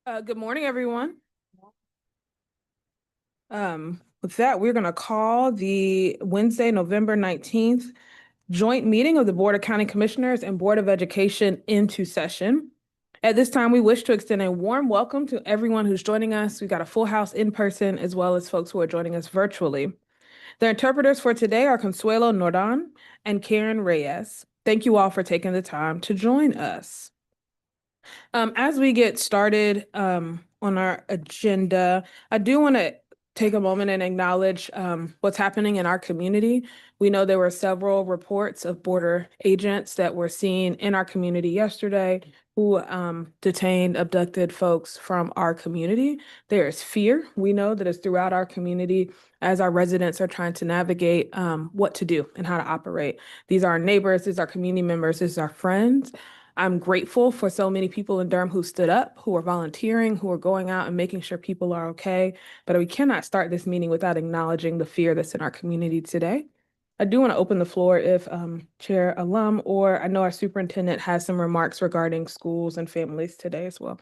Good morning, everyone. With that, we're going to call the Wednesday, November 19th joint meeting of the Board of County Commissioners and Board of Education into session. At this time, we wish to extend a warm welcome to everyone who's joining us. We've got a full house in person as well as folks who are joining us virtually. The interpreters for today are Consuelo Nordan and Karen Reyes. Thank you all for taking the time to join us. As we get started on our agenda, I do want to take a moment and acknowledge what's happening in our community. We know there were several reports of border agents that were seen in our community yesterday who detained, abducted folks from our community. There is fear. We know that it's throughout our community as our residents are trying to navigate what to do and how to operate. These are our neighbors, these are community members, these are our friends. I'm grateful for so many people in Durham who stood up, who are volunteering, who are going out and making sure people are okay. But we cannot start this meeting without acknowledging the fear that's in our community today. I do want to open the floor if Chair Alum or I know our superintendent has some remarks regarding schools and families today as well.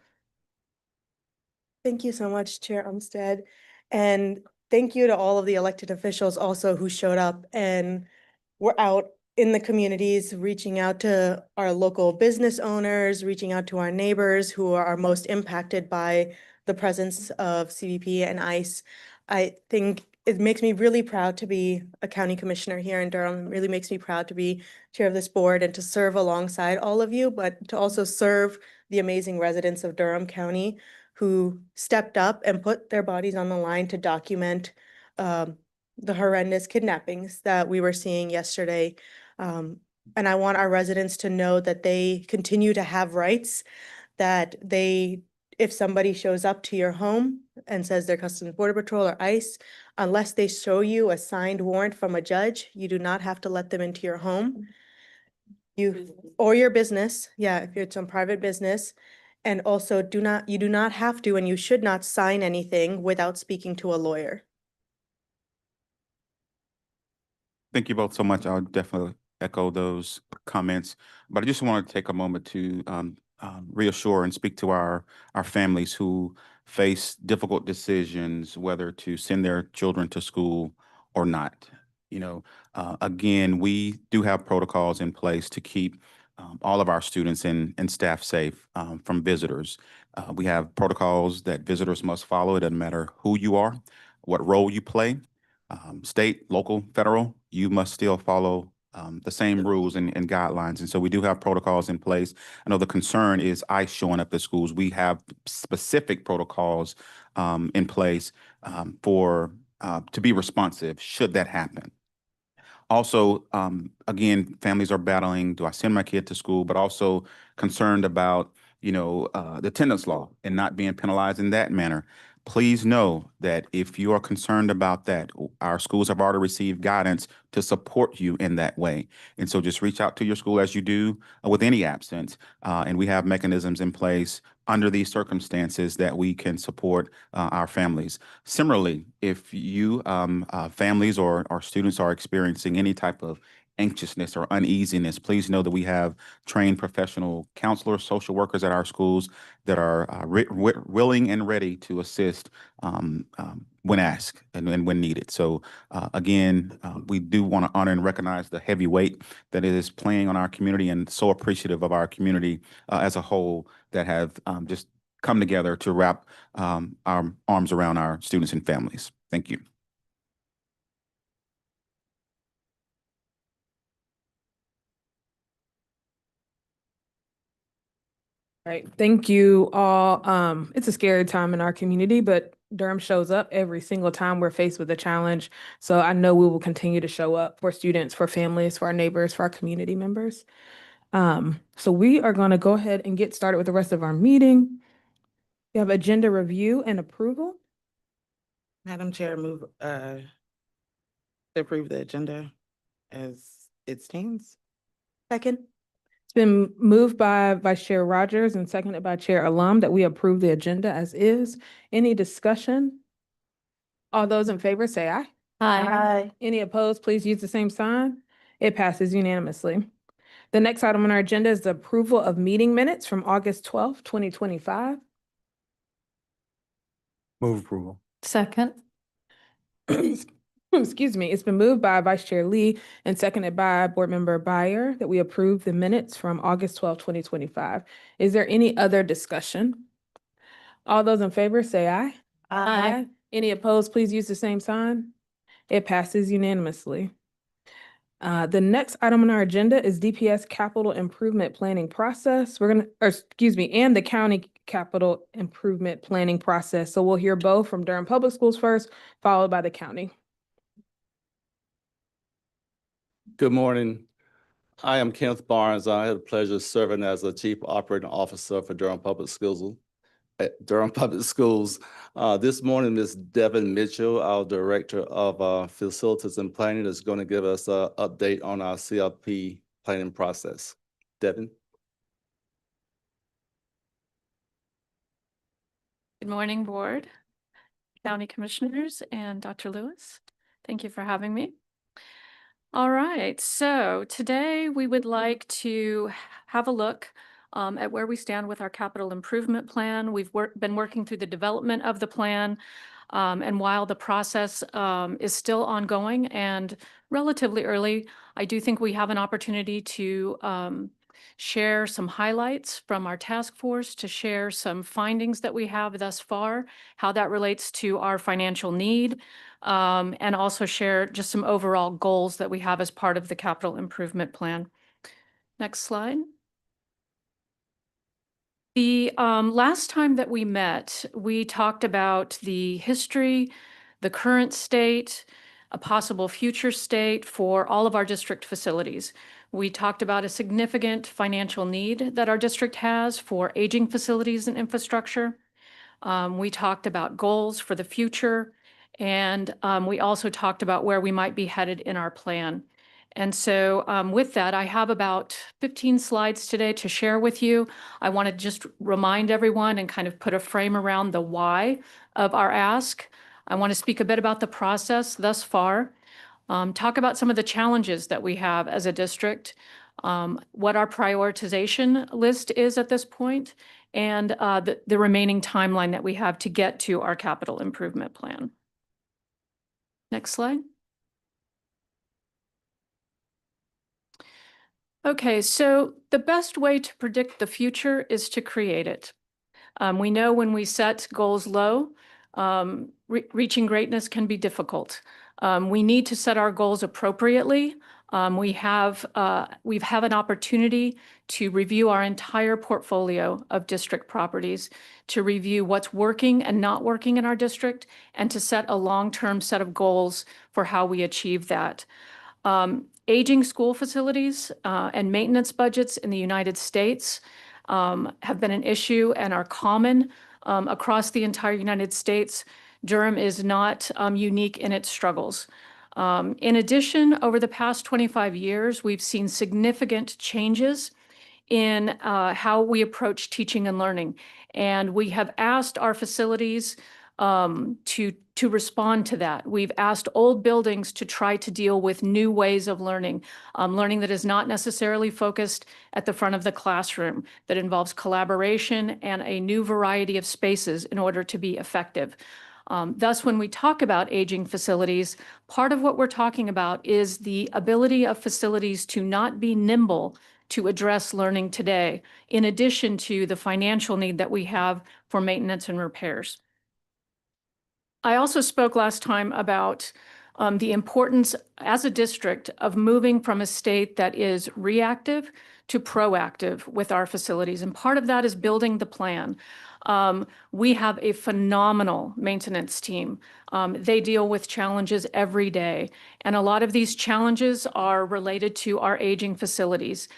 Thank you so much, Chair Umstead. And thank you to all of the elected officials also who showed up and were out in the communities, reaching out to our local business owners, reaching out to our neighbors who are most impacted by the presence of CBP and ICE. I think it makes me really proud to be a county commissioner here in Durham. It really makes me proud to be chair of this board and to serve alongside all of you, but to also serve the amazing residents of Durham County who stepped up and put their bodies on the line to document the horrendous kidnappings that we were seeing yesterday. And I want our residents to know that they continue to have rights, that if somebody shows up to your home and says they're Customs and Border Patrol or ICE, unless they show you a signed warrant from a judge, you do not have to let them into your home. Or your business, yeah, if it's on private business. And also you do not have to, and you should not sign anything without speaking to a lawyer. Thank you both so much. I'll definitely echo those comments, but I just want to take a moment to reassure and speak to our families who face difficult decisions, whether to send their children to school or not. Again, we do have protocols in place to keep all of our students and staff safe from visitors. We have protocols that visitors must follow. It doesn't matter who you are, what role you play. State, local, federal, you must still follow the same rules and guidelines. And so we do have protocols in place. I know the concern is ICE showing up at schools. We have specific protocols in place to be responsive should that happen. Also, again, families are battling, do I send my kid to school, but also concerned about, the attendance law and not being penalized in that manner. Please know that if you are concerned about that, our schools have already received guidance to support you in that way. And so just reach out to your school as you do with any absence. And we have mechanisms in place under these circumstances that we can support our families. Similarly, if you families or students are experiencing any type of anxiousness or uneasiness, please know that we have trained professional counselors, social workers at our schools that are willing and ready to assist when asked and when needed. So again, we do want to honor and recognize the heavy weight that it is playing on our community, and so appreciative of our community as a whole that have just come together to wrap our arms around our students and families. Thank you. Right. Thank you all. It's a scary time in our community, but Durham shows up every single time we're faced with a challenge. So I know we will continue to show up for students, for families, for our neighbors, for our community members. So we are going to go ahead and get started with the rest of our meeting. We have agenda review and approval. Madam Chair, move to approve the agenda as it stands. Second. It's been moved by Vice Chair Rogers and seconded by Chair Alum that we approve the agenda as is. Any discussion? All those in favor say aye. Aye. Any opposed, please use the same sign. It passes unanimously. The next item on our agenda is the approval of meeting minutes from August 12th, 2025. Move approval. Second. Excuse me, it's been moved by Vice Chair Lee and seconded by Board Member Byer that we approve the minutes from August 12, 2025. Is there any other discussion? All those in favor say aye. Aye. Any opposed, please use the same sign. It passes unanimously. The next item on our agenda is DPS Capital Improvement Planning Process. And the County Capital Improvement Planning Process. So we'll hear both from Durham Public Schools first, followed by the county. Good morning. I am Kenneth Barnes. I had the pleasure of serving as the Chief Operating Officer for Durham Public Schools. This morning, Ms. Devin Mitchell, our Director of Facilities and Planning, is going to give us an update on our CLP planning process. Devin? Good morning, Board, County Commissioners, and Dr. Lewis. Thank you for having me. All right, so today we would like to have a look at where we stand with our capital improvement plan. We've been working through the development of the plan, and while the process is still ongoing and relatively early, I do think we have an opportunity to share some highlights from our task force, to share some findings that we have thus far, how that relates to our financial need, and also share just some overall goals that we have as part of the capital improvement plan. Next slide. The last time that we met, we talked about the history, the current state, a possible future state for all of our district facilities. We talked about a significant financial need that our district has for aging facilities and infrastructure. We talked about goals for the future, and we also talked about where we might be headed in our plan. And so with that, I have about 15 slides today to share with you. I want to just remind everyone and kind of put a frame around the why of our ask. I want to speak a bit about the process thus far, talk about some of the challenges that we have as a district, what our prioritization list is at this point, and the remaining timeline that we have to get to our capital improvement plan. Next slide. Okay, so the best way to predict the future is to create it. We know when we set goals low, reaching greatness can be difficult. We need to set our goals appropriately. We have an opportunity to review our entire portfolio of district properties, to review what's working and not working in our district, and to set a long-term set of goals for how we achieve that. Aging school facilities and maintenance budgets in the United States have been an issue and are common across the entire United States. Durham is not unique in its struggles. In addition, over the past 25 years, we've seen significant changes in how we approach teaching and learning. And we have asked our facilities to respond to that. We've asked old buildings to try to deal with new ways of learning, learning that is not necessarily focused at the front of the classroom, that involves collaboration and a new variety of spaces in order to be effective. Thus, when we talk about aging facilities, part of what we're talking about is the ability of facilities to not be nimble to address learning today, in addition to the financial need that we have for maintenance and repairs. I also spoke last time about the importance as a district of moving from a state that is reactive to proactive with our facilities. And part of that is building the plan. We have a phenomenal maintenance team. They deal with challenges every day. And a lot of these challenges are related to our aging facilities.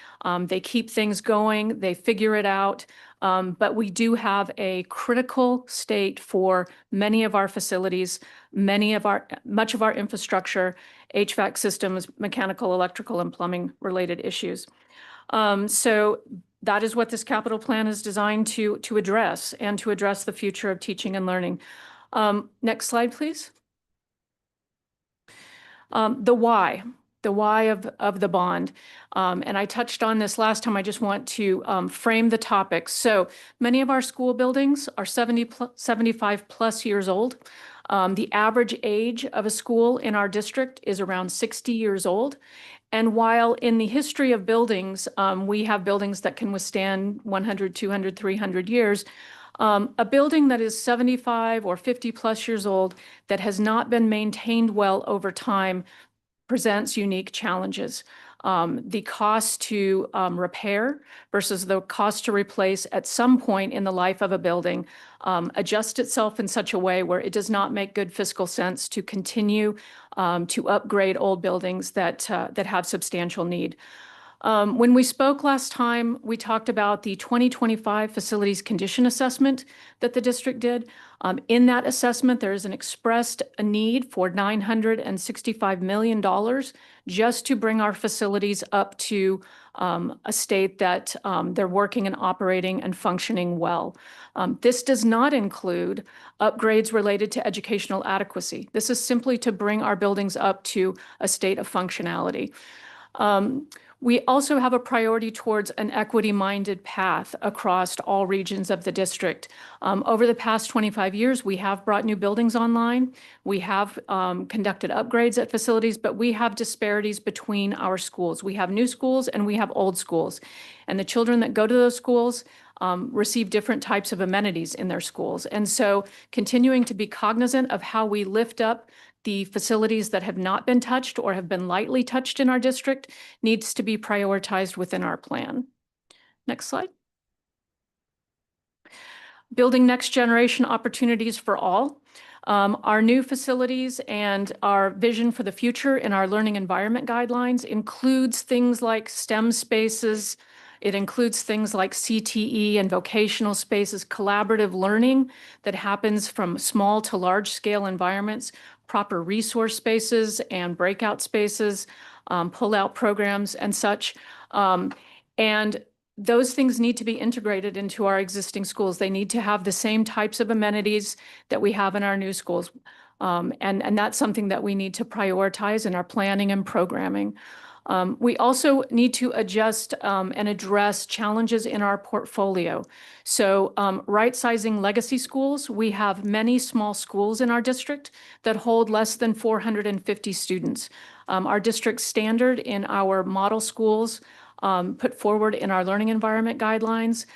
They keep things going, they figure it out. But we do have a critical state for many of our facilities, much of our infrastructure, HVAC systems, mechanical, electrical, and plumbing related issues. So that is what this capital plan is designed to address, and to address the future of teaching and learning. Next slide, please. The why. the why of the bond. And I touched on this last time. I just want to frame the topic. So many of our school buildings are 75 plus years old. The average age of a school in our district is around 60 years old. And while in the history of buildings, we have buildings that can withstand 100, 200, 300 years, a building that is 75 or 50 plus years old that has not been maintained well over time presents unique challenges. The cost to repair versus the cost to replace at some point in the life of a building adjust itself in such a way where it does not make good fiscal sense to continue to upgrade old buildings that have substantial need. When we spoke last time, we talked about the 2025 facilities condition assessment that the district did. In that assessment, there is an expressed need for $965 million just to bring our facilities up to a state that they're working and operating and functioning well. This does not include upgrades related to educational adequacy. This is simply to bring our buildings up to a state of functionality. We also have a priority towards an equity-minded path across all regions of the district. Over the past 25 years, we have brought new buildings online. We have conducted upgrades at facilities, but we have disparities between our schools. We have new schools and we have old schools. And the children that go to those schools receive different types of amenities in their schools. And so continuing to be cognizant of how we lift up the facilities that have not been touched or have been lightly touched in our district needs to be prioritized within our plan. Next slide. Building next generation opportunities for all. Our new facilities and our vision for the future in our learning environment guidelines includes things like STEM spaces. It includes things like CTE and vocational spaces, collaborative learning that happens from small to large scale environments, proper resource spaces and breakout spaces, pull-out programs and such. And those things need to be integrated into our existing schools. They need to have the same types of amenities that we have in our new schools. And that's something that we need to prioritize in our planning and programming. We also need to adjust and address challenges in our portfolio. So right-sizing legacy schools, we have many small schools in our district that hold less than 450 students. Our district standard in our model schools put forward in our learning environment guidelines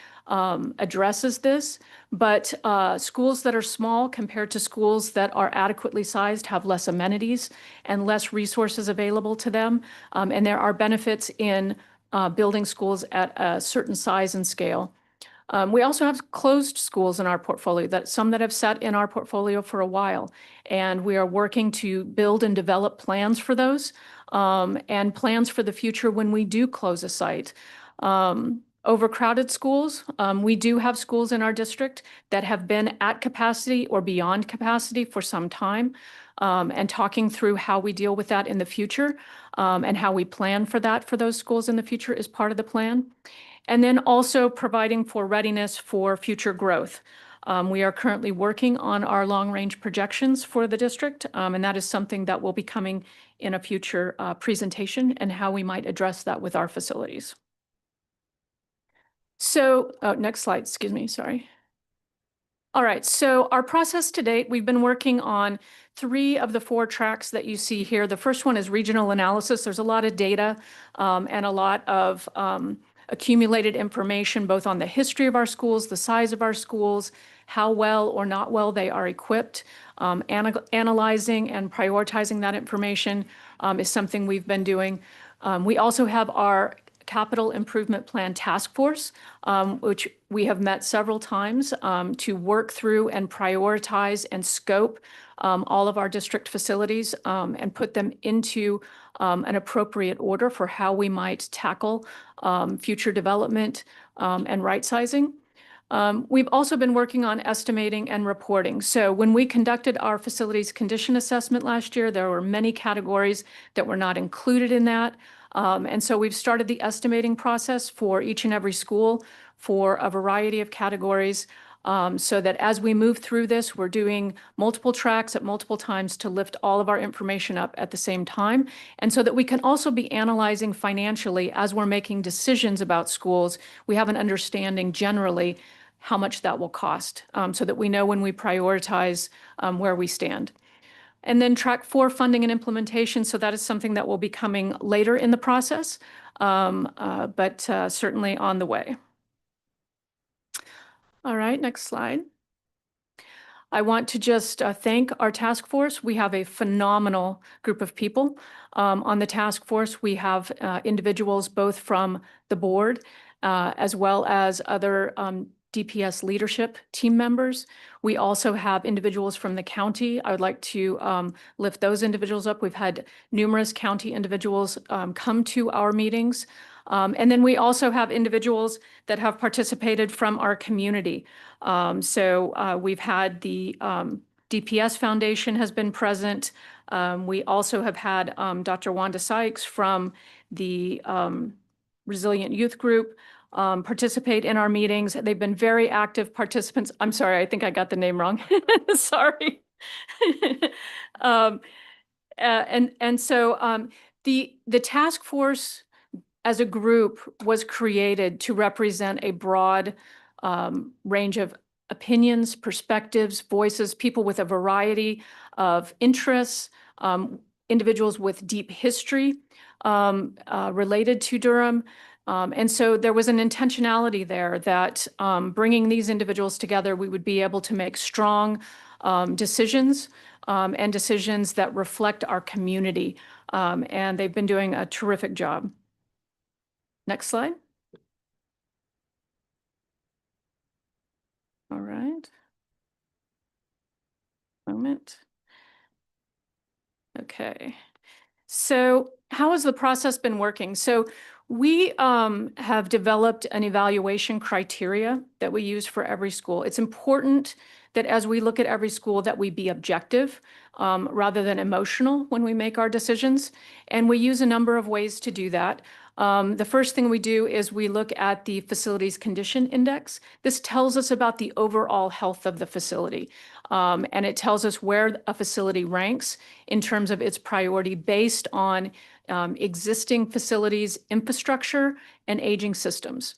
addresses this, but schools that are small compared to schools that are adequately sized have less amenities and less resources available to them. And there are benefits in building schools at a certain size and scale. We also have closed schools in our portfolio, some that have sat in our portfolio for a while, and we are working to build and develop plans for those and plans for the future when we do close a site. Overcrowded schools. We do have schools in our district that have been at capacity or beyond capacity for some time, and talking through how we deal with that in the future and how we plan for that for those schools in the future is part of the plan. And then also providing for readiness for future growth. We are currently working on our long-range projections for the district, and that is something that will be coming in a future presentation and how we might address that with our facilities. So, next slide, excuse me, sorry. All right, so our process to date, we've been working on 3 of the 4 tracks that you see here. The first one is regional analysis. There's a lot of data and a lot of accumulated information, both on the history of our schools, the size of our schools, how well or not well they are equipped. Analyzing and prioritizing that information is something we've been doing. We also have our Capital Improvement Plan Task Force, which we have met several times to work through and prioritize and scope all of our district facilities and put them into an appropriate order for how we might tackle future development and right sizing. We've also been working on estimating and reporting. So when we conducted our facilities condition assessment last year, there were many categories that were not included in that. And so we've started the estimating process for each and every school for a variety of categories. so that as we move through this, we're doing multiple tracks at multiple times to lift all of our information up at the same time. And so that we can also be analyzing financially as we're making decisions about schools, we have an understanding generally how much that will cost, so that we know when we prioritize where we stand. And then track 4, funding and implementation. So that is something that will be coming later in the process, but certainly on the way. All right, next slide. I want to just thank our task force. We have a phenomenal group of people. On the task force, we have individuals both from the board as well as other DPS leadership team members. We also have individuals from the county. I would like to lift those individuals up. We've had numerous county individuals come to our meetings. And then we also have individuals that have participated from our community. So we've had the DPS Foundation has been present. We also have had Dr. Wanda Sykes from the Resilient Youth Group participate in our meetings. They've been very active participants. I'm sorry, I think I got the name wrong. Sorry. So the task force as a group was created to represent a broad range of opinions, perspectives, voices, people with a variety of interests, individuals with deep history related to Durham. And so there was an intentionality there that bringing these individuals together, we would be able to make strong decisions and decisions that reflect our community. And they've been doing a terrific job. Next slide. All right. Moment. Okay. So how has the process been working? So we have developed an evaluation criteria that we use for every school. It's important that as we look at every school that we be objective rather than emotional when we make our decisions. And we use a number of ways to do that. The first thing we do is we look at the facilities condition index. This tells us about the overall health of the facility. And it tells us where a facility ranks in terms of its priority based on existing facilities, infrastructure, and aging systems.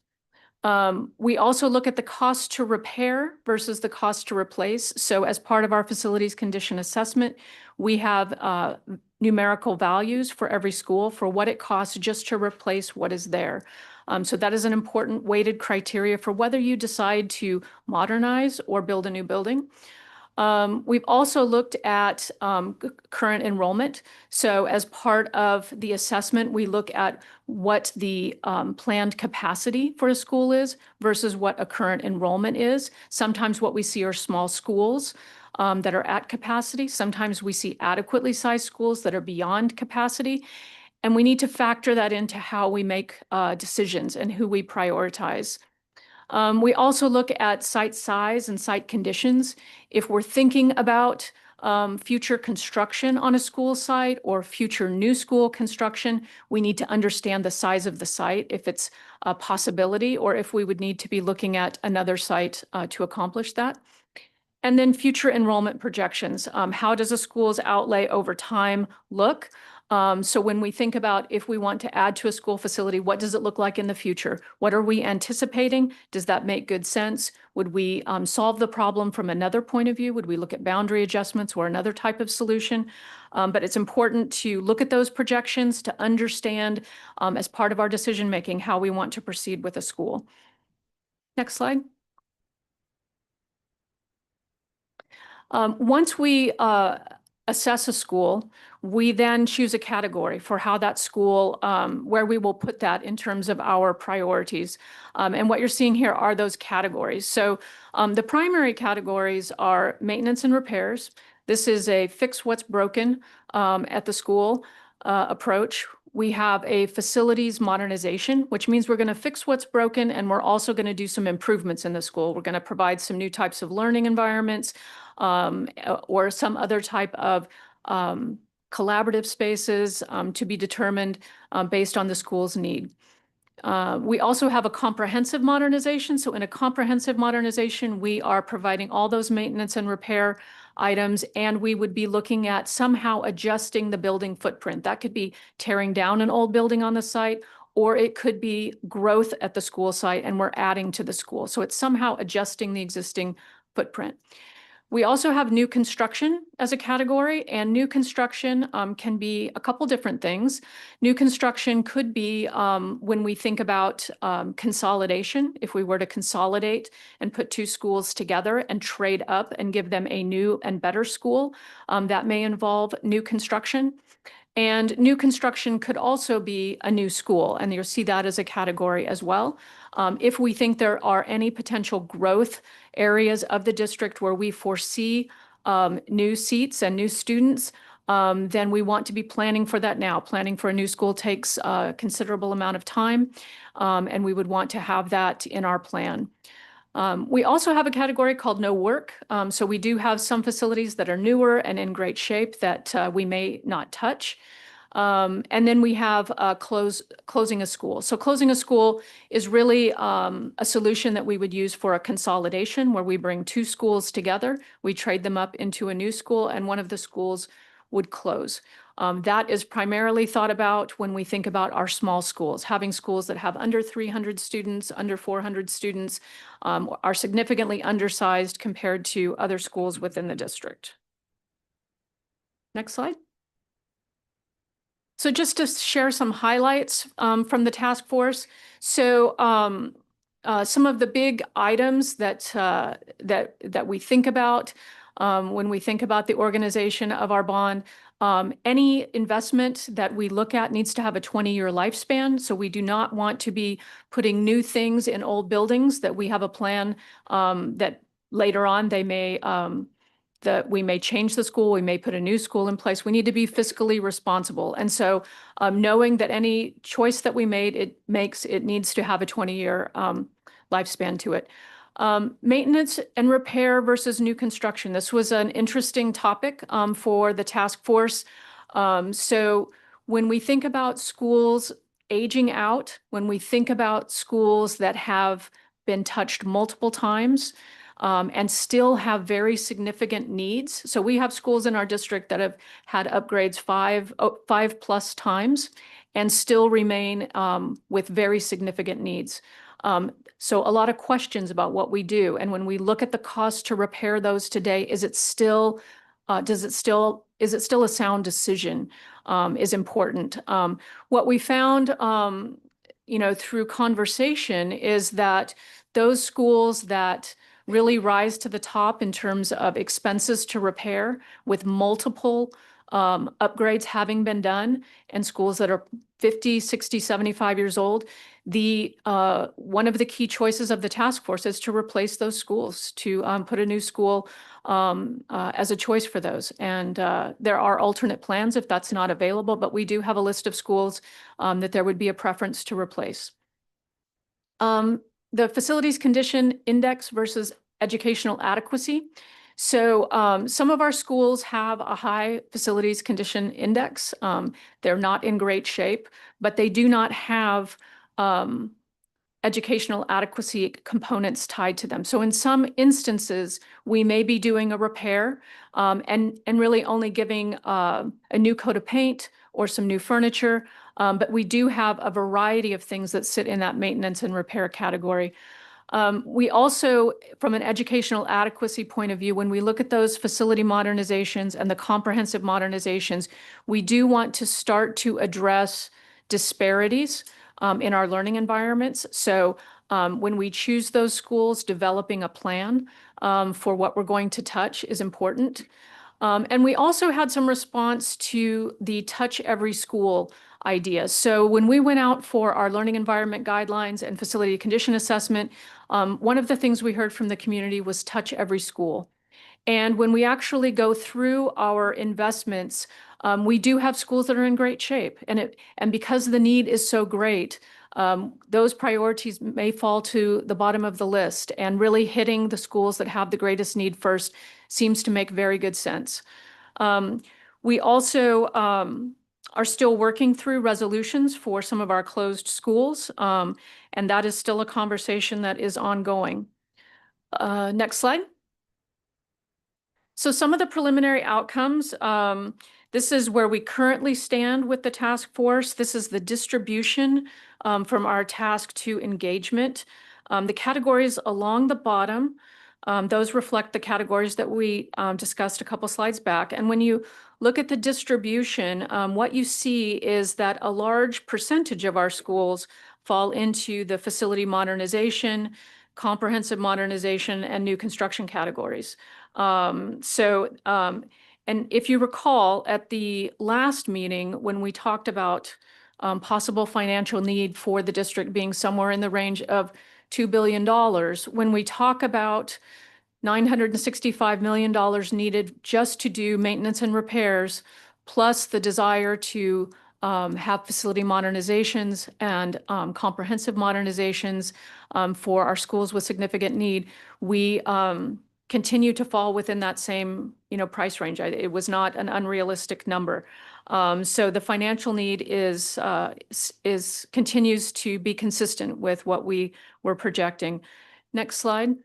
We also look at the cost to repair versus the cost to replace. So as part of our facilities condition assessment, we have numerical values for every school for what it costs just to replace what is there. So that is an important weighted criteria for whether you decide to modernize or build a new building. We've also looked at current enrollment. So as part of the assessment, we look at what the planned capacity for a school is versus what a current enrollment is. Sometimes what we see are small schools that are at capacity. Sometimes we see adequately sized schools that are beyond capacity. And we need to factor that into how we make decisions and who we prioritize. We also look at site size and site conditions. If we're thinking about future construction on a school site or future new school construction, we need to understand the size of the site, if it's a possibility, or if we would need to be looking at another site to accomplish that. And then future enrollment projections. How does a school's outlay over time look? So when we think about if we want to add to a school facility, what does it look like in the future? What are we anticipating? Does that make good sense? Would we solve the problem from another point of view? Would we look at boundary adjustments or another type of solution? But it's important to look at those projections to understand as part of our decision-making how we want to proceed with a school. Next slide. Once we assess a school, we then choose a category for how that school, where we will put that in terms of our priorities. And what you're seeing here are those categories. So the primary categories are maintenance and repairs. This is a fix what's broken at the school approach. We have a facilities modernization, which means we're going to fix what's broken, and we're also going to do some improvements in the school. We're going to provide some new types of learning environments or some other type of collaborative spaces to be determined based on the school's need. We also have a comprehensive modernization. So in a comprehensive modernization, we are providing all those maintenance and repair items, and we would be looking at somehow adjusting the building footprint. That could be tearing down an old building on the site, or it could be growth at the school site and we're adding to the school. So it's somehow adjusting the existing footprint. We also have new construction as a category, and new construction can be a couple different things. New construction could be when we think about consolidation, if we were to consolidate and put two schools together and trade up and give them a new and better school, that may involve new construction. And new construction could also be a new school, and you'll see that as a category as well. If we think there are any potential growth areas of the district where we foresee new seats and new students, then we want to be planning for that now. Planning for a new school takes a considerable amount of time, and we would want to have that in our plan. We also have a category called no work. So we do have some facilities that are newer and in great shape that we may not touch. And then we have closing a school. So closing a school is really a solution that we would use for a consolidation where we bring two schools together, we trade them up into a new school, and one of the schools would close. That is primarily thought about when we think about our small schools. Having schools that have under 300 students, under 400 students, are significantly undersized compared to other schools within the district. Next slide. So just to share some highlights from the task force. So some of the big items that we think about when we think about the organization of our bond, any investment that we look at needs to have a 20-year lifespan. So we do not want to be putting new things in old buildings that we have a plan that later on they may that we may change the school, we may put a new school in place. We need to be fiscally responsible. And so knowing that any choice that we made, it needs to have a 20-year lifespan to it. Maintenance and repair versus new construction. This was an interesting topic for the task force. So when we think about schools aging out, when we think about schools that have been touched multiple times, and still have very significant needs. So we have schools in our district that have had upgrades five plus times and still remain with very significant needs. So a lot of questions about what we do. And when we look at the cost to repair those today, is it still a sound decision is important. What we found, through conversation is that those schools that really rise to the top in terms of expenses to repair with multiple upgrades having been done, and schools that are 50, 60, 75 years old, one of the key choices of the task force is to replace those schools, to put a new school as a choice for those. And there are alternate plans if that's not available, but we do have a list of schools that there would be a preference to replace. The facilities condition index versus educational adequacy. So some of our schools have a high facilities condition index. They're not in great shape, but they do not have educational adequacy components tied to them. So in some instances, we may be doing a repair and really only giving a new coat of paint or some new furniture, but we do have a variety of things that sit in that maintenance and repair category. We also, from an educational adequacy point of view, when we look at those facility modernizations and the comprehensive modernizations, we do want to start to address disparities in our learning environments. So when we choose those schools, developing a plan for what we're going to touch is important. And we also had some response to the touch every school idea. So when we went out for our learning environment guidelines and facility condition assessment, one of the things we heard from the community was touch every school. And when we actually go through our investments, we do have schools that are in great shape. And because the need is so great, those priorities may fall to the bottom of the list, and really hitting the schools that have the greatest need first seems to make very good sense. We also are still working through resolutions for some of our closed schools, and that is still a conversation that is ongoing. Next slide. So some of the preliminary outcomes, this is where we currently stand with the task force. This is the distribution from our task to engagement. The categories along the bottom, those reflect the categories that we discussed a couple slides back. And when you look at the distribution, what you see is that a large percentage of our schools fall into the facility modernization, comprehensive modernization, and new construction categories. And if you recall, at the last meeting, when we talked about possible financial need for the district being somewhere in the range of $2 billion, when we talk about $965 million needed just to do maintenance and repairs, plus the desire to have facility modernizations and comprehensive modernizations for our schools with significant need, we continue to fall within that same, price range. It was not an unrealistic number. So the financial need continues to be consistent with what we were projecting. Next slide.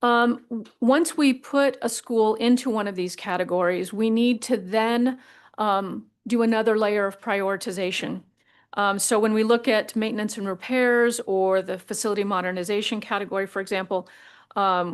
Once we put a school into one of these categories, we need to then do another layer of prioritization. So when we look at maintenance and repairs or the facility modernization category, for example,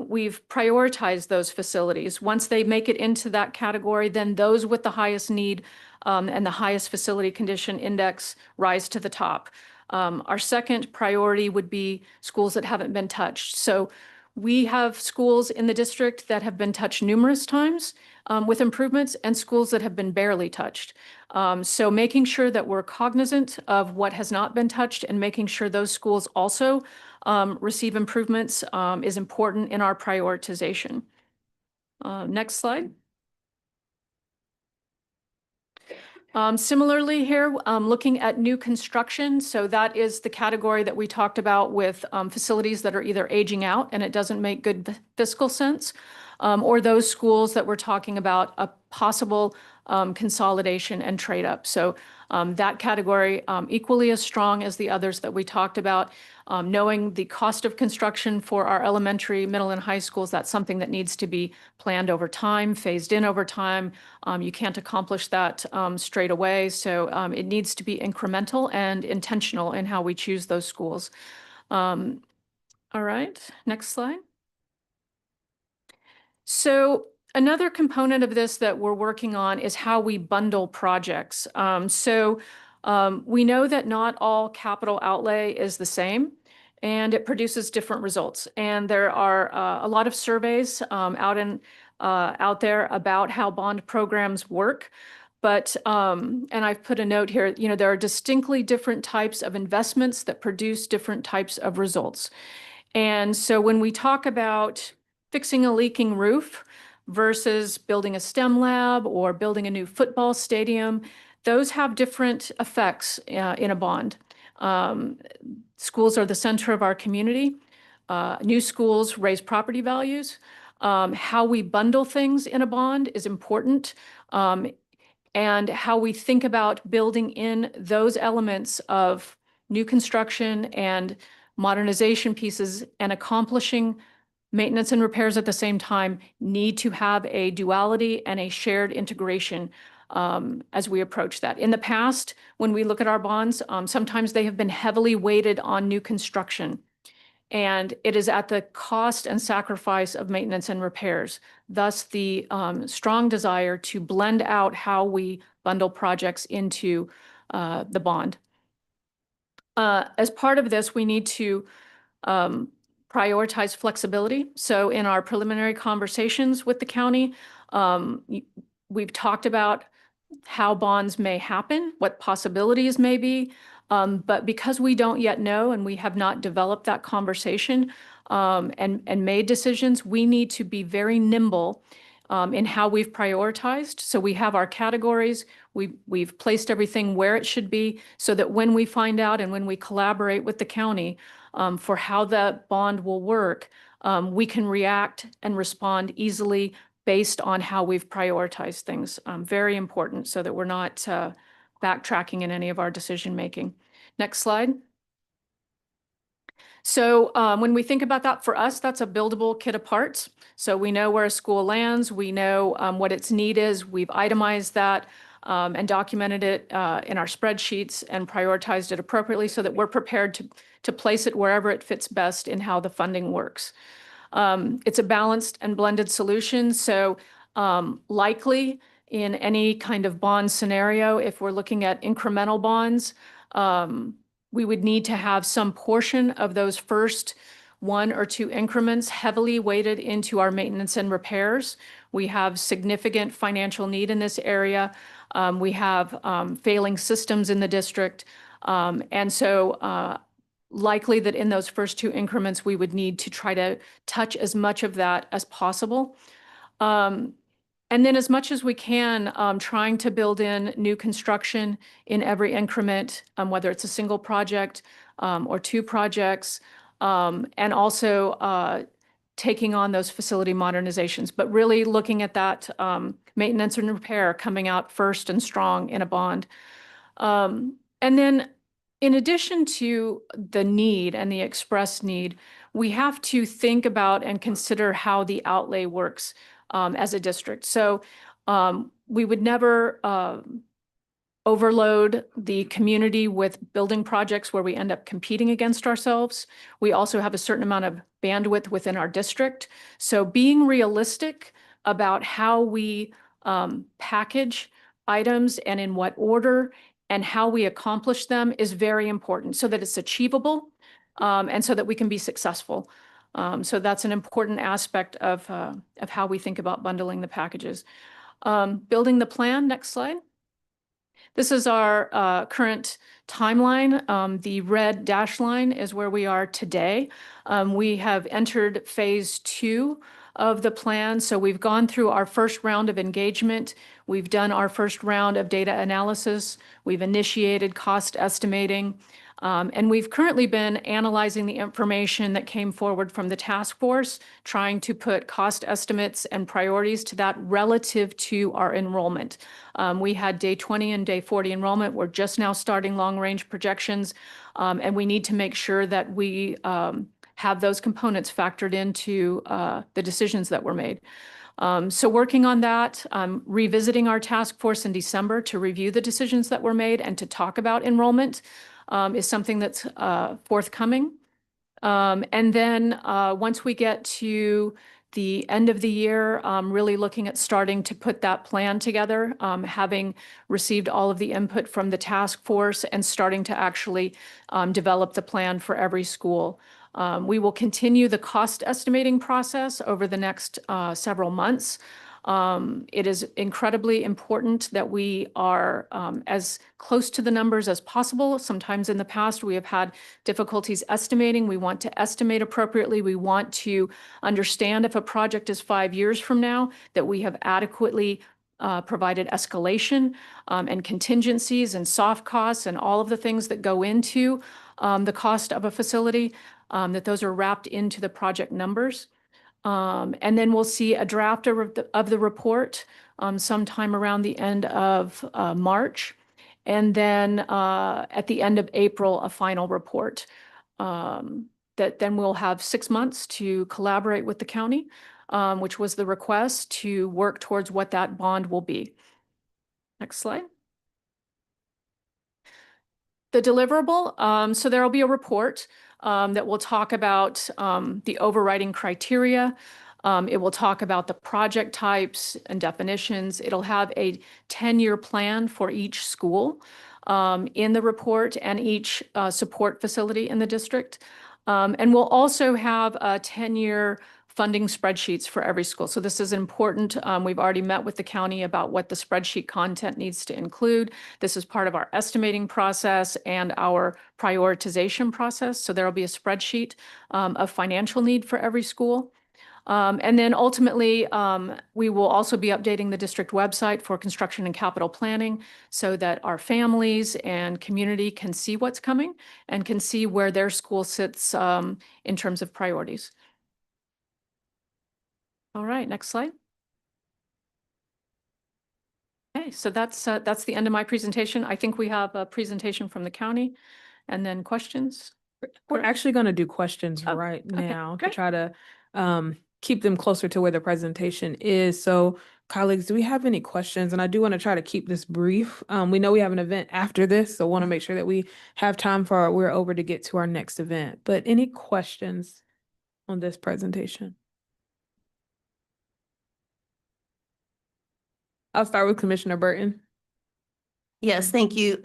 we've prioritized those facilities. Once they make it into that category, then those with the highest need and the highest facility condition index rise to the top. Our second priority would be schools that haven't been touched. So we have schools in the district that have been touched numerous times with improvements and schools that have been barely touched. So making sure that we're cognizant of what has not been touched and making sure those schools also receive improvements is important in our prioritization. Next slide. Similarly here, looking at new construction. So that is the category that we talked about with facilities that are either aging out and it doesn't make good fiscal sense, or those schools that we're talking about a possible consolidation and trade up. So that category equally as strong as the others that we talked about. Knowing the cost of construction for our elementary, middle, and high schools, that's something that needs to be planned over time, phased in over time. You can't accomplish that straight away. So it needs to be incremental and intentional in how we choose those schools. All right, next slide. So another component of this that we're working on is how we bundle projects. We know that not all capital outlay is the same, and it produces different results. And there are a lot of surveys out there about how bond programs work. But, and I've put a note here, there are distinctly different types of investments that produce different types of results. And so when we talk about fixing a leaking roof versus building a STEM lab or building a new football stadium, those have different effects in a bond. Schools are the center of our community. New schools raise property values. How we bundle things in a bond is important. And how we think about building in those elements of new construction and modernization pieces and accomplishing maintenance and repairs at the same time need to have a duality and a shared integration as we approach that. In the past, when we look at our bonds, sometimes they have been heavily weighted on new construction, and it is at the cost and sacrifice of maintenance and repairs. Thus, the strong desire to blend out how we bundle projects into the bond. As part of this, we need to prioritize flexibility. So in our preliminary conversations with the county, we've talked about how bonds may happen, what possibilities may be. But because we don't yet know and we have not developed that conversation and made decisions, we need to be very nimble in how we've prioritized. So we have our categories, we've placed everything where it should be so that when we find out and when we collaborate with the county for how the bond will work, we can react and respond easily based on how we've prioritized things. Very important so that we're not backtracking in any of our decision-making. Next slide. So when we think about that, for us, that's a buildable kit of parts. So we know where a school lands, we know what its need is, we've itemized that and documented it in our spreadsheets and prioritized it appropriately so that we're prepared to place it wherever it fits best in how the funding works. It's a balanced and blended solution, so likely in any kind of bond scenario, if we're looking at incremental bonds, we would need to have some portion of those first 1 or 2 increments heavily weighted into our maintenance and repairs. We have significant financial need in this area. We have failing systems in the district. And so likely that in those first 2 increments, we would need to try to touch as much of that as possible. And then as much as we can, trying to build in new construction in every increment, whether it's a single project or 2 projects, and also taking on those facility modernizations, but really looking at that maintenance and repair coming out first and strong in a bond. And then in addition to the need and the express need, we have to think about and consider how the outlay works as a district. So we would never overload the community with building projects where we end up competing against ourselves. We also have a certain amount of bandwidth within our district. So being realistic about how we package items and in what order and how we accomplish them is very important so that it's achievable and so that we can be successful. So that's an important aspect of how we think about bundling the packages. Building the plan, next slide. This is our current timeline. The red dash line is where we are today. We have entered phase 2 of the plan. So we've gone through our first round of engagement. We've done our first round of data analysis. We've initiated cost estimating. And we've currently been analyzing the information that came forward from the task force, trying to put cost estimates and priorities to that relative to our enrollment. We had day 20 and day 40 enrollment. We're just now starting long-range projections, and we need to make sure that we have those components factored into the decisions that were made. So working on that, revisiting our task force in December to review the decisions that were made and to talk about enrollment. Is something that's forthcoming. And then once we get to the end of the year, really looking at starting to put that plan together, having received all of the input from the task force and starting to actually develop the plan for every school. We will continue the cost estimating process over the next several months. It is incredibly important that we are as close to the numbers as possible. Sometimes in the past, we have had difficulties estimating. We want to estimate appropriately. We want to understand if a project is 5 years from now, that we have adequately provided escalation and contingencies and soft costs and all of the things that go into the cost of a facility, that those are wrapped into the project numbers. And then we'll see a draft of the report sometime around the end of March. And then at the end of April, a final report. That then we'll have 6 months to collaborate with the county, which was the request, to work towards what that bond will be. Next slide. The deliverable, so there will be a report that will talk about the overriding criteria. It will talk about the project types and definitions. It'll have a 10-year plan for each school in the report and each support facility in the district. And we'll also have a 10-year funding spreadsheets for every school. So this is important. We've already met with the county about what the spreadsheet content needs to include. This is part of our estimating process and our prioritization process. So there will be a spreadsheet of financial need for every school. And then ultimately, we will also be updating the district website for construction and capital planning so that our families and community can see what's coming and can see where their school sits in terms of priorities. All right, next slide. Okay, so that's the end of my presentation. I think we have a presentation from the county and then questions. We're Correct? actually going to do questions Oh, right okay, now to great. try to keep them closer to where the presentation is. So colleagues, do we have any questions? And I do want to try to keep this brief. We know we have an event after this, so want to make sure that we have time for we're over to get to our next event. But any questions on this presentation? I'll start with Commissioner Burton. Yes, thank you,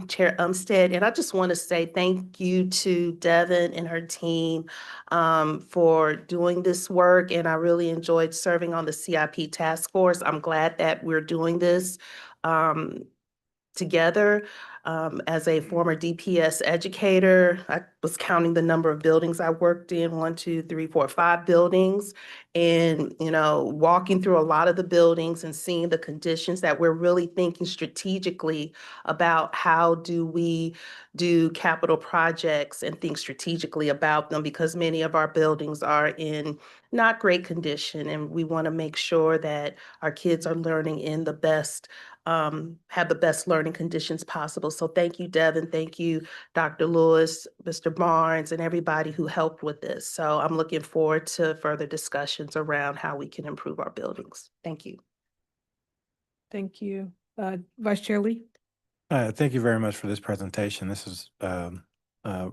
Chair Umstead. And I just want to say thank you to Devin and her team for doing this work. And I really enjoyed serving on the CIP task force. I'm glad that we're doing this together. As a former DPS educator, I was counting the number of buildings I worked in, 1, 2, 3, 4, 5 buildings. And, you know, walking through a lot of the buildings and seeing the conditions that we're really thinking strategically about how do we do capital projects and think strategically about them, because many of our buildings are in not great condition. And we want to make sure that our kids are learning in the best have the best learning conditions possible. So thank you, Devin. Thank you, Dr. Lewis, Mr. Barnes, and everybody who helped with this. So I'm looking forward to further discussions around how we can improve our buildings. Thank you. Thank you. Vice Chair Lee. Thank you very much for this presentation. This is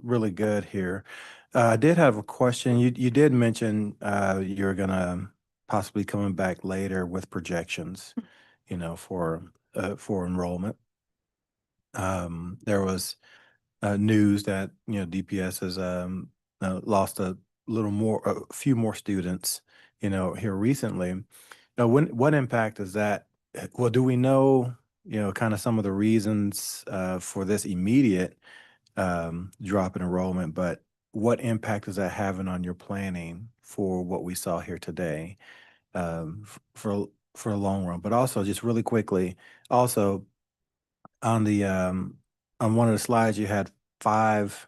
really good here. I did have a question. You did mention you're gonna possibly coming back later with projections, you know, for enrollment. There was news that, you know, DPS has lost a few more students, you know, here recently. Now, what impact is that? Well, do we know, you know, kind of some of the reasons for this immediate drop in enrollment, but what impact is that having on your planning for what we saw here today for a long run? But also, just really quickly, also on the on one of the slides, you had 5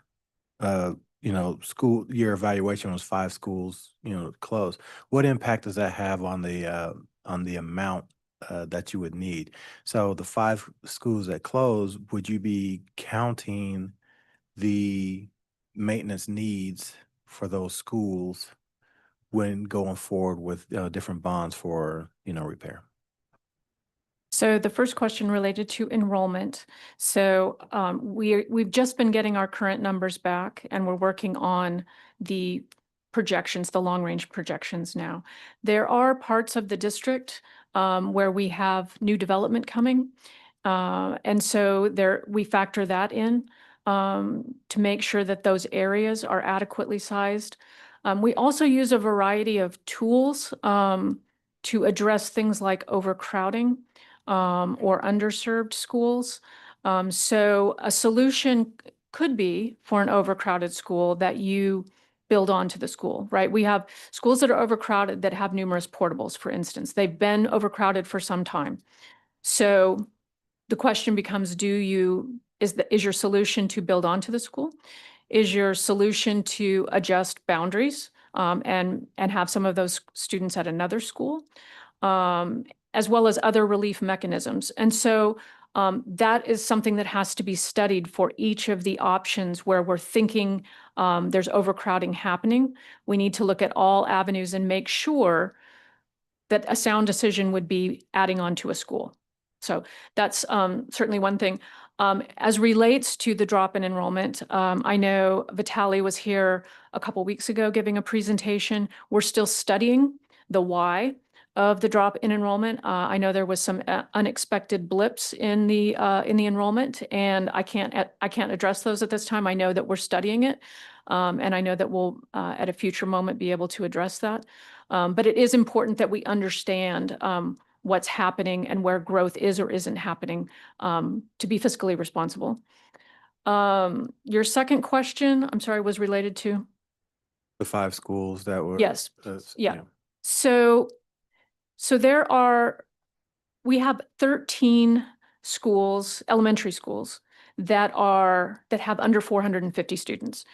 you know, school year evaluation was 5 schools, you know, closed. What impact does that have on the amount that you would need? So the 5 schools that closed, would you be counting the maintenance needs for those schools when going forward with different bonds for, you know, repair? So the first question related to enrollment. So we've just been getting our current numbers back, and we're working on the projections, the long-range projections now. There are parts of the district where we have new development coming. And so we factor that in to make sure that those areas are adequately sized. We also use a variety of tools to address things like overcrowding or underserved schools. So a solution could be for an overcrowded school that you build onto the school, right? We have schools that are overcrowded that have numerous portables, for instance. They've been overcrowded for some time. So the question becomes, is your solution to build onto the school? Is your solution to adjust boundaries and have some of those students at another school? As well as other relief mechanisms. And so that is something that has to be studied for each of the options where we're thinking there's overcrowding happening. We need to look at all avenues and make sure that a sound decision would be adding on to a school. So that's certainly one thing. As relates to the drop in enrollment, I know Vitaly was here a couple weeks ago giving a presentation. We're still studying the why of the drop in enrollment. I know there was some unexpected blips in the enrollment, and I can't address those at this time. I know that we're studying it, and I know that we'll at a future moment be able to address that. But it is important that we understand what's happening and where growth is or isn't happening to be fiscally responsible. Your second question, I'm sorry, was related to? The 5 schools that were Yes. Yeah. yeah. So we have 13 schools, elementary schools that have under 450 students.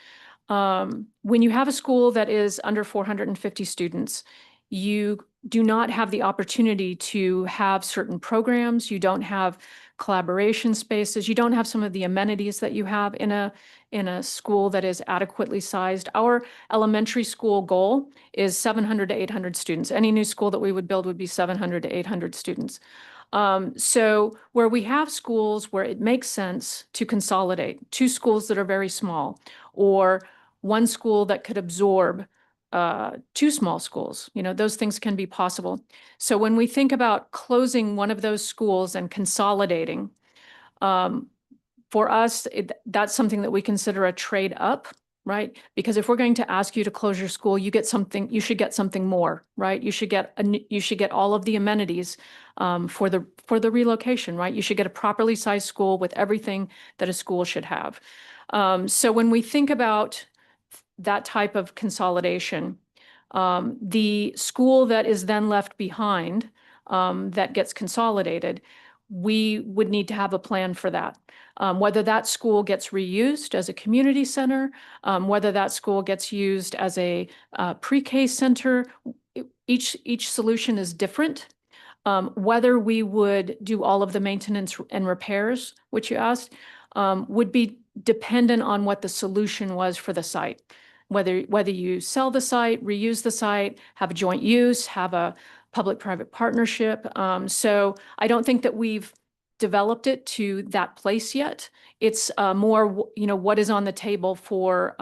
When you have a school that is under 450 students, you do not have the opportunity to have certain programs. You don't have collaboration spaces. You don't have some of the amenities that you have in a school that is adequately sized. Our elementary school goal is 700 to 800 students. Any new school that we would build would be 700 to 800 students. So where we have schools where it makes sense to consolidate, two schools that are very small, or one school that could absorb two small schools, those things can be possible. So when we think about closing one of those schools and consolidating, for us, that's something that we consider a trade up, right? Because if we're going to ask you to close your school, you should get something more, right? You should get all of the amenities for the relocation, right? You should get a properly sized school with everything that a school should have. So when we think about that type of consolidation, the school that is then left behind, that gets consolidated, we would need to have a plan for that. Whether that school gets reused as a community center, whether that school gets used as a pre-K center, each solution is different. Whether we would do all of the maintenance and repairs, which you asked, would be dependent on what the solution was for the site. Whether you sell the site, reuse the site, have a joint use, have a public-private partnership. So I don't think that we've developed it to that place yet. It's more, what is on the table for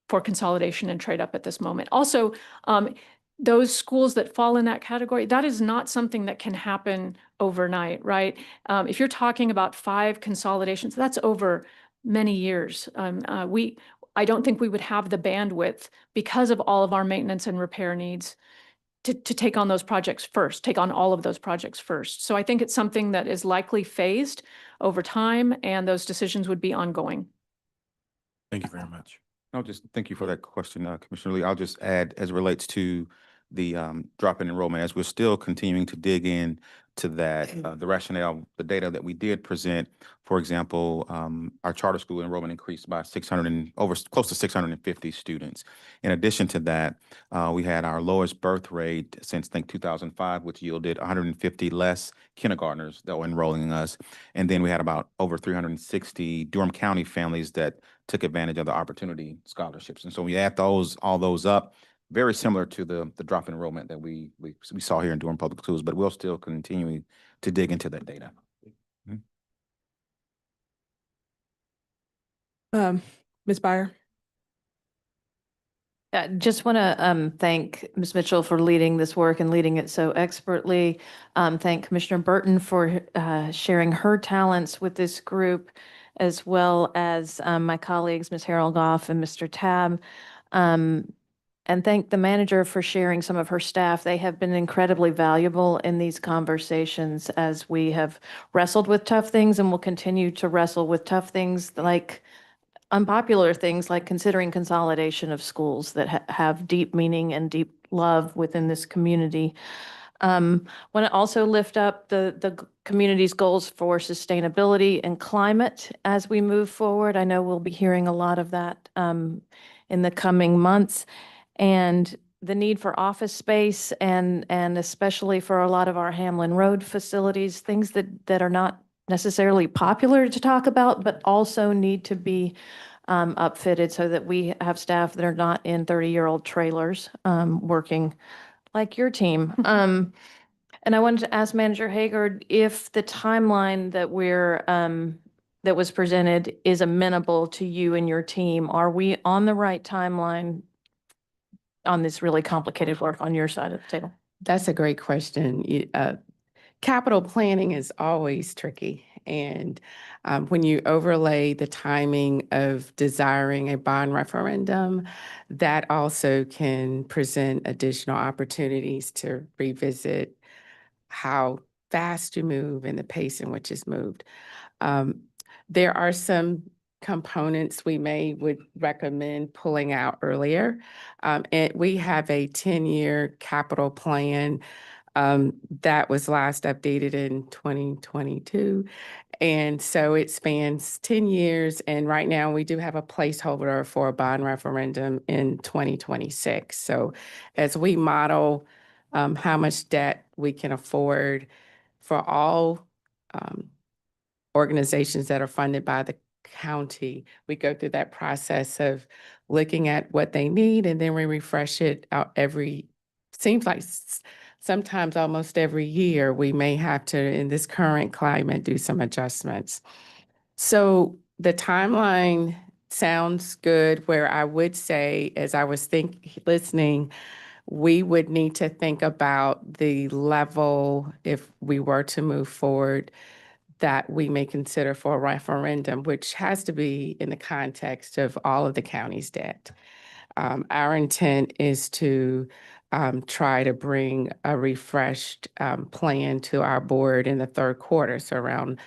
consolidation and trade up at this moment. Also, those schools that fall in that category, that is not something that can happen overnight, right? If you're talking about 5 consolidations, that's over many years. I don't think we would have the bandwidth because of all of our maintenance and repair needs to take on those projects first, take on all of those projects first. So I think it's something that is likely phased over time, and those decisions would be ongoing. Thank you very much. I'll just thank you for that question, Commissioner Lee. I'll just add, as it relates to the drop in enrollment, as we're still continuing to dig in to that, the rationale, the data that we did present, for example, our charter school enrollment increased by 600 and close to 650 students. In addition to that, we had our lowest birth rate since, I think, 2005, which yielded 150 less kindergartners that were enrolling in us. And then we had about over 360 Durham County families that took advantage of the opportunity scholarships. And so we add all those up, very similar to the drop in enrollment that we saw here in Durham Public Schools, but we'll still continue to dig into that data. Ms. Byer? Just want to thank Ms. Mitchell for leading this work and leading it so expertly. Thank Commissioner Burton for sharing her talents with this group, as well as my colleagues, Ms. Harold Goff and Mr. Tab. And thank the manager for sharing some of her staff. They have been incredibly valuable in these conversations as we have wrestled with tough things and will continue to wrestle with tough things like unpopular things like considering consolidation of schools that have deep meaning and deep love within this community. Want to also lift up the community's goals for sustainability and climate as we move forward. I know we'll be hearing a lot of that in the coming months, and the need for office space and especially for a lot of our Hamlin Road facilities, things that are not necessarily popular to talk about, but also need to be upfitted so that we have staff that are not in 30-year-old trailers working like your team. And I wanted to ask Manager Haggard if the timeline that was presented is amenable to you and your team. Are we on the right timeline on this really complicated work on your side of the table? That's a great question. Capital planning is always tricky. And when you overlay the timing of desiring a bond referendum, that also can present additional opportunities to revisit how fast you move and the pace in which it's moved. There are some components we would recommend pulling out earlier. And we have a 10-year capital plan that was last updated in 2022. And so it spans 10 years. And right now we do have a placeholder for a bond referendum in 2026. So as we model how much debt we can afford for all organizations that are funded by the county. We go through that process of looking at what they need, and then we refresh it out seems like sometimes almost every year, we may have to, in this current climate, do some adjustments. So the timeline sounds good, where I would say, as I was listening, we would need to think about the level, if we were to move forward, that we may consider for a referendum, which has to be in the context of all of the county's debt. Our intent is to try to bring a refreshed plan to our board in the third quarter. So around,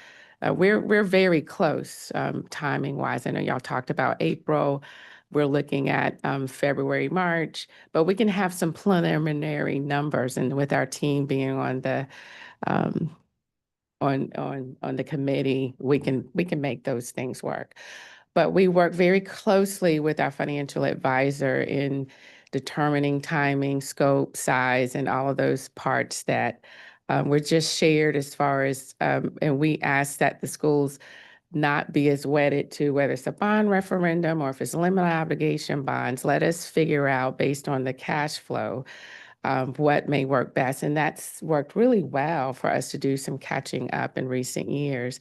we're very close timing wise. I know y'all talked about April. We're looking at February, March, but we can have some preliminary numbers, and with our team being on the on the committee, we can make those things work. But we work very closely with our financial advisor in determining timing, scope, size, and all of those parts that were just shared as far as, and we ask that the schools not be as wedded to whether it's a bond referendum or if it's limited obligation bonds. Let us figure out, based on the cash flow, what may work best. And that's worked really well for us to do some catching up in recent years.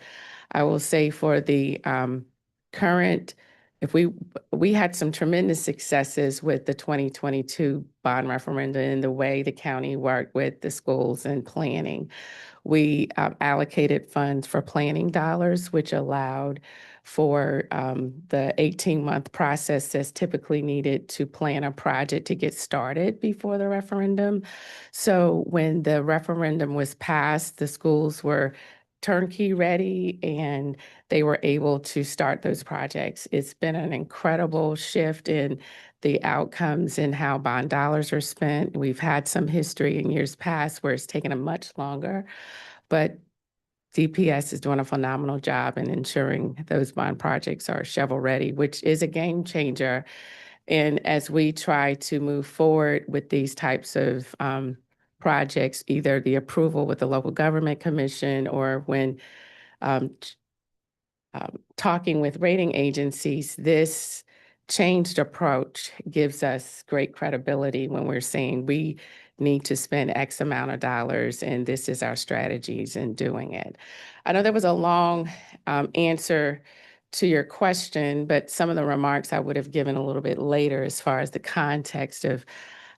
I will say for the current, if we had some tremendous successes with the 2022 bond referendum in the way the county worked with the schools and planning. We allocated funds for planning dollars, which allowed for the 18-month process that's typically needed to plan a project to get started before the referendum. So when the referendum was passed, the schools were turnkey ready and they were able to start those projects. It's been an incredible shift in the outcomes and how bond dollars are spent. We've had some history in years past where it's taken a much longer, but DPS is doing a phenomenal job in ensuring those bond projects are shovel ready, which is a game changer. And as we try to move forward with these types of projects, either the approval with the local government commission or when talking with rating agencies, this changed approach gives us great credibility when we're saying we need to spend X amount of dollars and this is our strategies in doing it. I know there was a long answer to your question, but some of the remarks I would have given a little bit later as far as the context of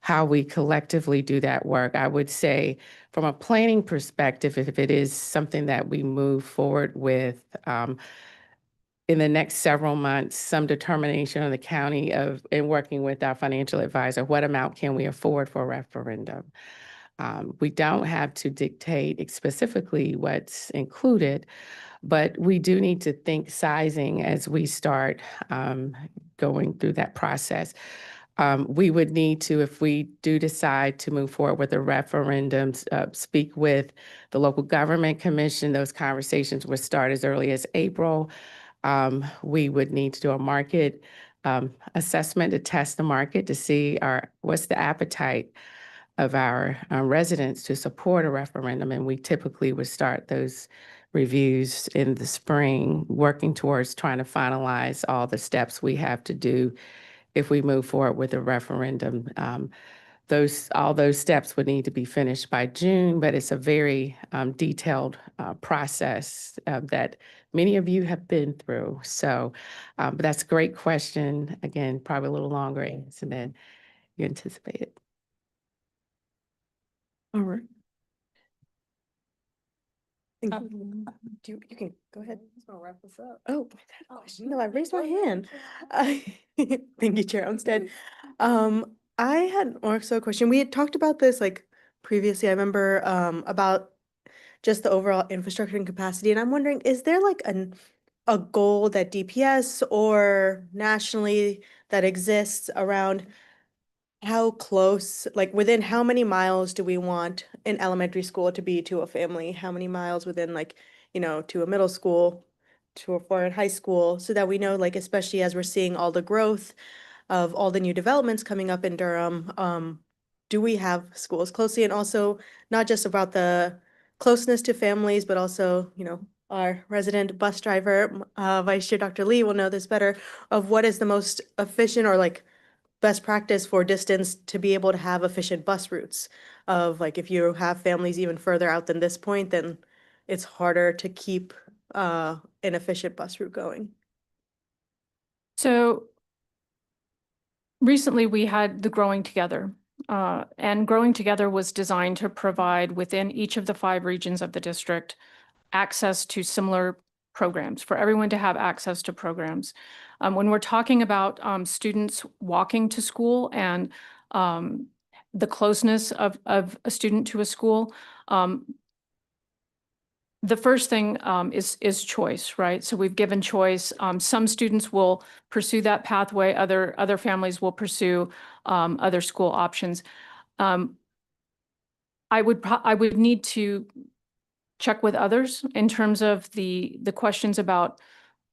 how we collectively do that work. I would say from a planning perspective, if it is something that we move forward with, in the next several months, some determination on the county of, in working with our financial advisor, what amount can we afford for a referendum? We don't have to dictate specifically what's included, but we do need to think sizing as we start going through that process. We would need to, if we do decide to move forward with a referendum, speak with the local government commission. Those conversations would start as early as April. We would need to do a market assessment to test the market to see what's the appetite of our residents to support a referendum. And we typically would start those reviews in the spring, working towards trying to finalize all the steps we have to do if we move forward with a referendum. All those steps would need to be finished by June, but it's a very detailed process that many of you have been through. So, but that's a great question. Again, probably a little longer answer than you anticipated. All right. You can go ahead. Wrap this up. Oh, I had a question. No, I raised my hand. Thank you, Chair Umstead. I had also a question. We had talked about this like previously. I remember about just the overall infrastructure and capacity, and I'm wondering, is there like a goal that DPS or nationally that exists around how close, like within how many miles do we want an elementary school to be to a family? How many miles within like, to a middle school, for a high school, so that we know, like, especially as we're seeing all the growth of all the new developments coming up in Durham, do we have schools closely? And also not just about the closeness to families, but also, our resident bus driver, Vice Chair Dr. Lee will know this better, of what is the most efficient or like best practice for distance to be able to have efficient bus routes. Of like, if you have families even further out than this point, then it's harder to keep an efficient bus route going. So recently we had the Growing Together. And Growing Together was designed to provide within each of the 5 regions of the district access to similar programs, for everyone to have access to programs. When we're talking about students walking to school and the closeness of a student to a school, the first thing is choice, right? So we've given choice. Some students will pursue that pathway. Other families will pursue other school options. I would need to check with others in terms of the questions about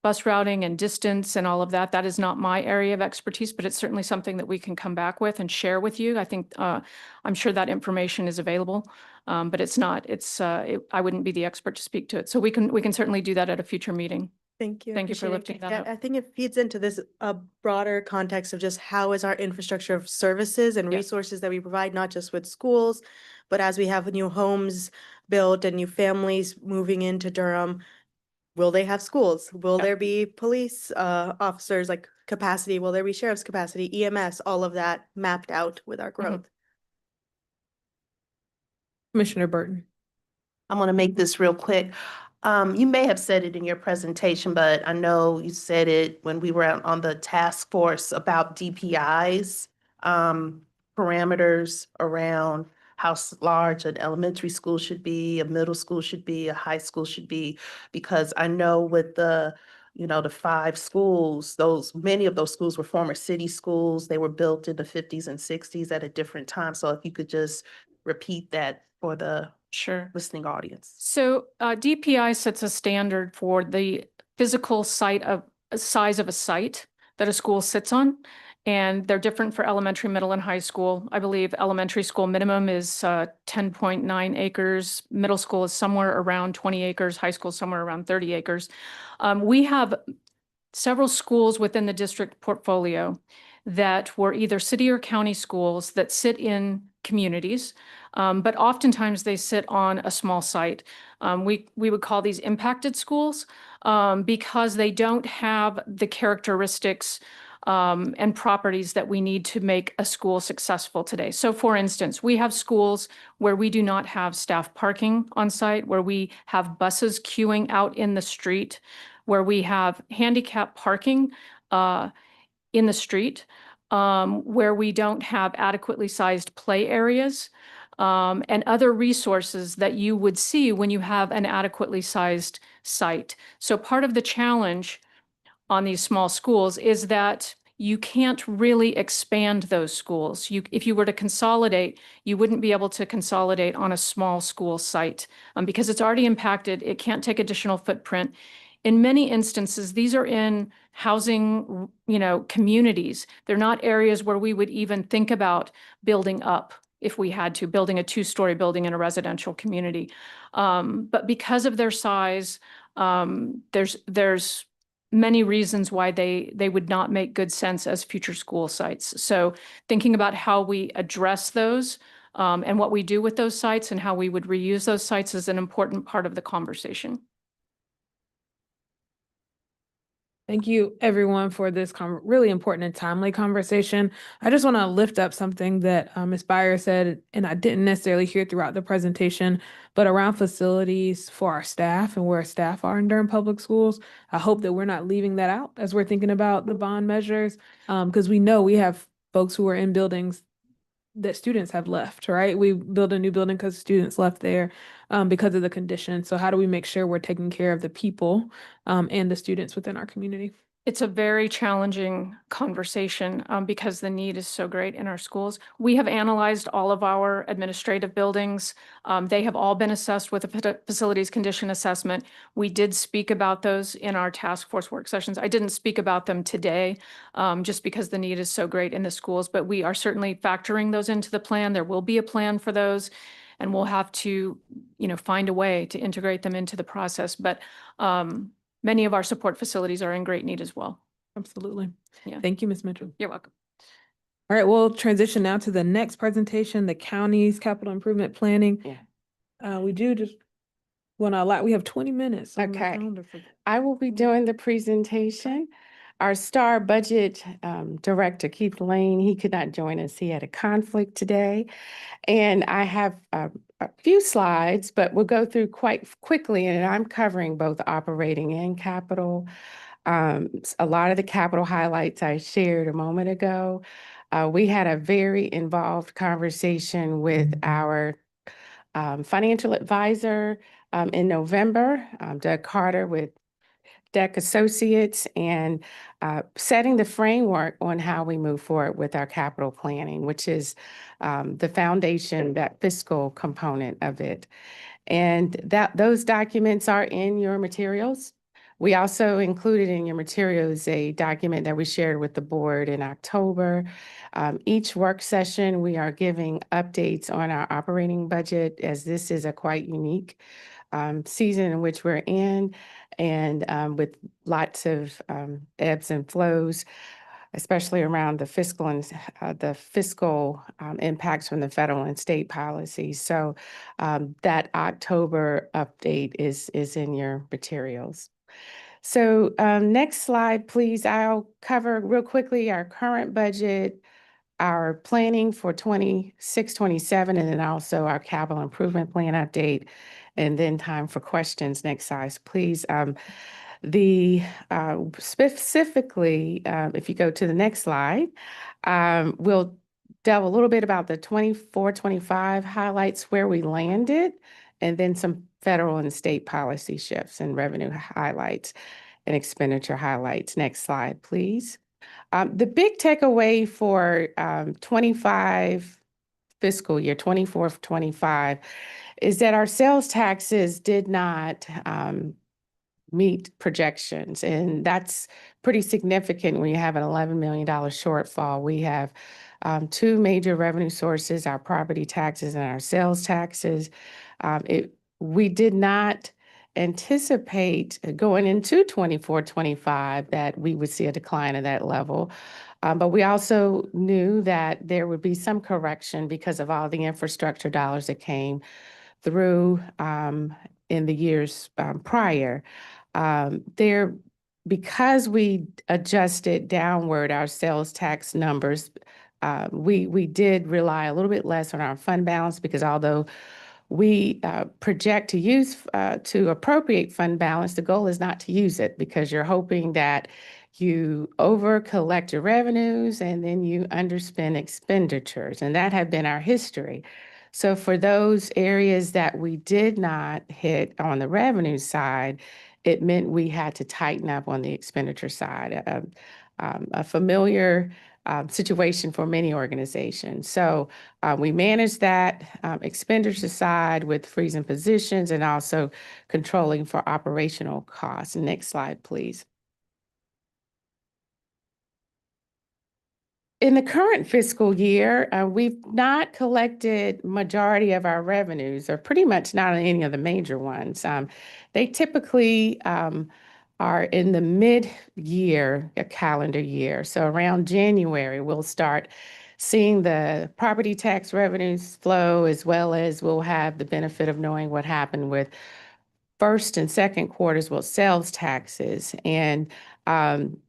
bus routing and distance and all of that. That is not my area of expertise, but it's certainly something that we can come back with and share with you. I think I'm sure that information is available, but it's not. I wouldn't be the expert to speak to it. So we can certainly do that at a future meeting. Thank you. Thank you for Appreciate it. lifting that Yeah, up. I think it feeds into this broader context of just how is our infrastructure of services and Yes. resources that we provide, not just with schools, but as we have new homes built and new families moving into Durham, will they have schools? Will Yeah. there be police officers like capacity? Will there be sheriff's capacity, EMS, all of that mapped out with our growth? Commissioner Burton. I'm going to make this real quick. You may have said it in your presentation, but I know you said it when we were out on the task force about DPIs, parameters around how large an elementary school should be, a middle school should be, a high school should be, because I know with the 5 schools, many of those schools were former city schools. They were built in the 50s and 60s at a different time. So if you could just repeat that for the Sure. listening audience. So DPI sets a standard for the physical size of a site that a school sits on. And they're different for elementary, middle, and high school. I believe elementary school minimum is 10.9 acres. Middle school is somewhere around 20 acres. High school somewhere around 30 acres. We have several schools within the district portfolio that were either city or county schools that sit in communities, but oftentimes they sit on a small site. We would call these impacted schools because they don't have the characteristics and properties that we need to make a school successful today. So for instance, we have schools where we do not have staff parking on site, where we have buses queuing out in the street, where we have handicap parking in the street, where we don't have adequately sized play areas, and other resources that you would see when you have an adequately sized site. So part of the challenge on these small schools is that you can't really expand those schools. If you were to consolidate, you wouldn't be able to consolidate on a small school site because it's already impacted. It can't take additional footprint. In many instances, these are in housing, communities. They're not areas where we would even think about building up if we had to, building a 2-story building in a residential community. But because of their size, there's many reasons why they would not make good sense as future school sites. So thinking about how we address those and what we do with those sites and how we would reuse those sites is an important part of the conversation. Thank you, everyone, for this really important and timely conversation. I just want to lift up something that Ms. Byer said, and I didn't necessarily hear throughout the presentation, but around facilities for our staff and where staff are in Durham Public Schools. I hope that we're not leaving that out as we're thinking about the bond measures, because we know we have folks who are in buildings that students have left, right? We build a new building because students left there because of the condition. So how do we make sure we're taking care of the people and the students within our community? It's a very challenging conversation because the need is so great in our schools. We have analyzed all of our administrative buildings. They have all been assessed with a facilities condition assessment. We did speak about those in our task force work sessions. I didn't speak about them today just because the need is so great in the schools, but we are certainly factoring those into the plan. There will be a plan for those, and we'll have to, find a way to integrate them into the process. But many of our support facilities are in great need as well. Absolutely. Yeah. Thank you, Ms. Mitchell. You're welcome. All right, we'll transition now to the next presentation, the county's capital improvement planning. We do just want to allow, we have 20 minutes on the Okay. calendar for. I will be doing the presentation. Our STAR budget director, Keith Lane, he could not join us. He had a conflict today. And I have a few slides, but we'll go through quite quickly, and I'm covering both operating and capital. A lot of the capital highlights I shared a moment ago. We had a very involved conversation with our financial advisor in November, Doug Carter with Deck Associates, and setting the framework on how we move forward with our capital planning, which is the foundation, that fiscal component of it. And those documents are in your materials. We also included in your materials a document that we shared with the board in October. Each work session, we are giving updates on our operating budget, as this is a quite unique season in which we're in, and with lots of ebbs and flows, especially around the fiscal and impacts from the federal and state policies. So that October update is in your materials. So next slide, please. I'll cover real quickly our current budget, our planning for 26, 27, and then also our capital improvement plan update, and then time for questions. Next slide, please. Specifically, if you go to the next slide, we'll delve a little bit about the 24, 25 highlights, where we landed, and then some federal and state policy shifts and revenue highlights and expenditure highlights. Next slide, please. The big takeaway for 25 fiscal year, 24, 25, is that our sales taxes did not meet projections. And that's pretty significant when you have an $11 million shortfall. We have two major revenue sources, our property taxes and our sales taxes. We did not anticipate going into 24, 25 that we would see a decline at that level. But we also knew that there would be some correction because of all the infrastructure dollars that came through in the years prior. Because we adjusted downward our sales tax numbers, we did rely a little bit less on our fund balance, because although we project to appropriate fund balance, the goal is not to use it, because you're hoping that you over collect your revenues and then you underspend expenditures, and that had been our history. So for those areas that we did not hit on the revenue side, it meant we had to tighten up on the expenditure side, a familiar situation for many organizations. So we managed that expenditure side with freezing positions and also controlling for operational costs. Next slide, please. In the current fiscal year, we've not collected majority of our revenues, or pretty much not any of the major ones. They typically are in the mid-year, a calendar year. So around January, we'll start seeing the property tax revenues flow, as well as we'll have the benefit of knowing what happened with first and second quarters, well, sales taxes. And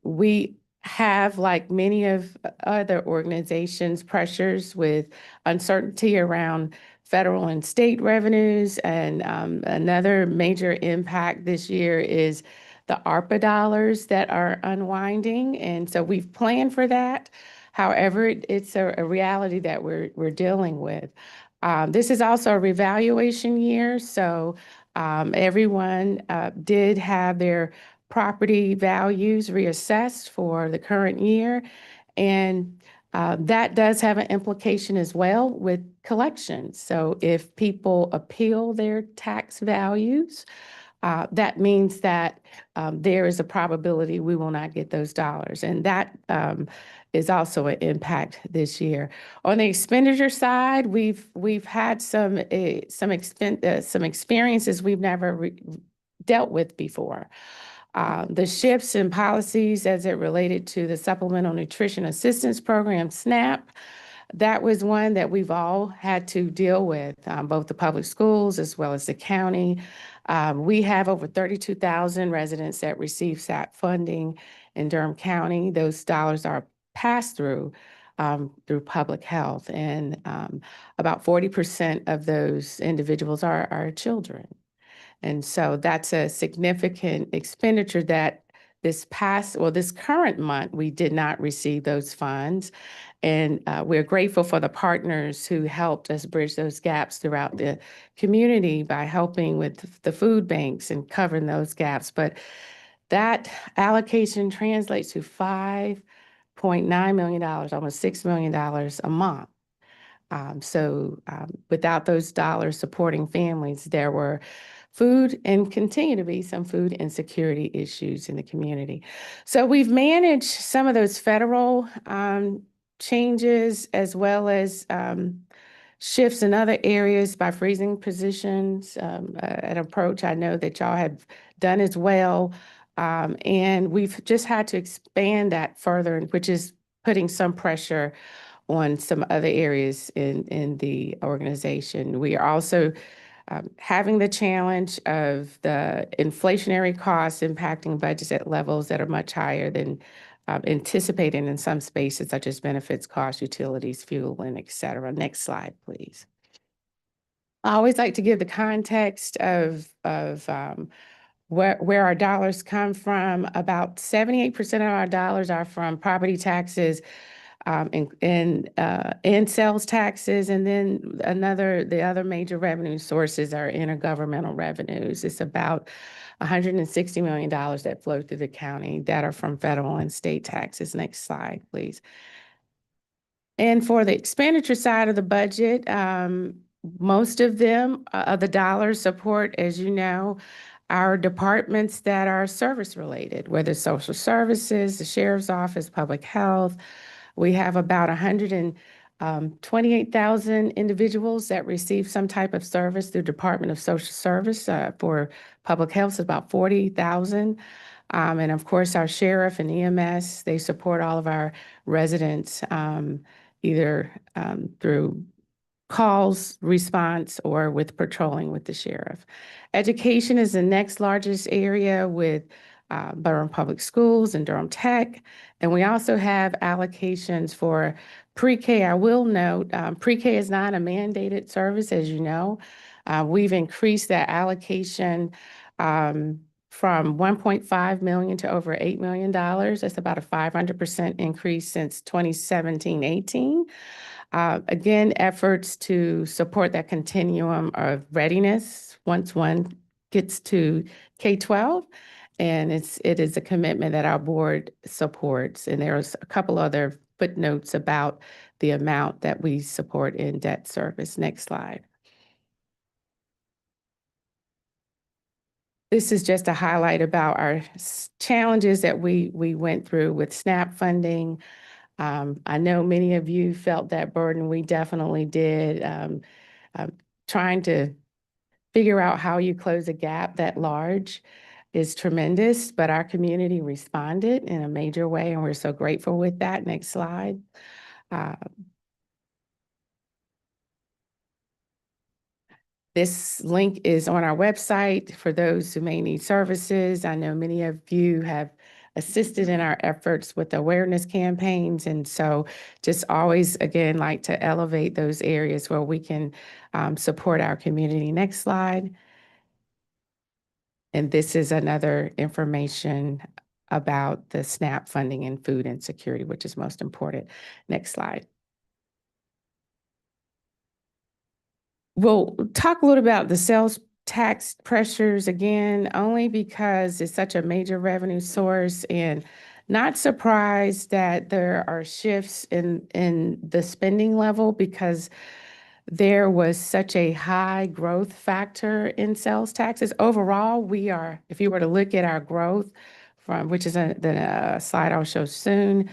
we have, like many of other organizations, pressures with uncertainty around federal and state revenues. And another major impact this year is the ARPA dollars that are unwinding. And so we've planned for that. However, it's a reality that we're dealing with. This is also a revaluation year. So everyone did have their property values reassessed for the current year. And that does have an implication as well with collections. So if people appeal their tax values, that means that there is a probability we will not get those dollars. And that is also an impact this year. On the expenditure side, we've had some experiences we've never dealt with before. The shifts in policies as it related to the Supplemental Nutrition Assistance Program, SNAP, that was one that we've all had to deal with, both the public schools as well as the county. We have over 32,000 residents that receive SAP funding in Durham County. Those dollars are passed through public health, and about 40% of those individuals are children. And so that's a significant expenditure that this current month, we did not receive those funds. And we're grateful for the partners who helped us bridge those gaps throughout the community by helping with the food banks and covering those gaps. But that allocation translates to $5.9 million, almost $6 million a month. Without those dollars supporting families, there were food and continue to be some food insecurity issues in the community. So we've managed some of those federal changes as well as shifts in other areas by freezing positions, an approach I know that y'all have done as well. And we've just had to expand that further, which is putting some pressure on some other areas in the organization. We are also having the challenge of the inflationary costs impacting budgets at levels that are much higher than anticipated in some spaces, such as benefits, costs, utilities, fuel, and et cetera. Next slide, please. I always like to give the context of where our dollars come from. About 78% of our dollars are from property taxes, and sales taxes, and then the other major revenue sources are intergovernmental revenues. It's about $160 million that flow through the county that are from federal and state taxes. Next slide, please. And for the expenditure side of the budget, most of them, the dollars support, as you know, our departments that are service related, whether social services, the sheriff's office, public health. We have about 128,000 individuals that receive some type of service through Department of Social Service. For public health, it's about 40,000. And of course, our sheriff and EMS, they support all of our residents, either through calls, response, or with patrolling with the sheriff. Education is the next largest area with Durham Public Schools and Durham Tech. And we also have allocations for pre-K. I will note, pre-K is not a mandated service, as you know. We've increased that allocation from $1.5 million to over $8 million. That's about a 500% increase since 2017-18. Again, efforts to support that continuum of readiness once one gets to K-12. And it is a commitment that our board supports. And there's a couple other footnotes about the amount that we support in debt service. Next slide. This is just a highlight about our challenges that we went through with SNAP funding. I know many of you felt that burden. We definitely did. Trying to figure out how you close a gap that large is tremendous, but our community responded in a major way, and we're so grateful with that. Next slide. This link is on our website for those who may need services. I know many of you have assisted in our efforts with awareness campaigns, and so just always, again, like to elevate those areas where we can support our community. Next slide. And this is another information about the SNAP funding and food insecurity, which is most important. Next slide. We'll talk a little about the sales tax pressures again, only because it's such a major revenue source, and not surprised that there are shifts in the spending level because there was such a high growth factor in sales taxes. Overall, we are, if you were to look at our growth from, which is the slide I'll show soon,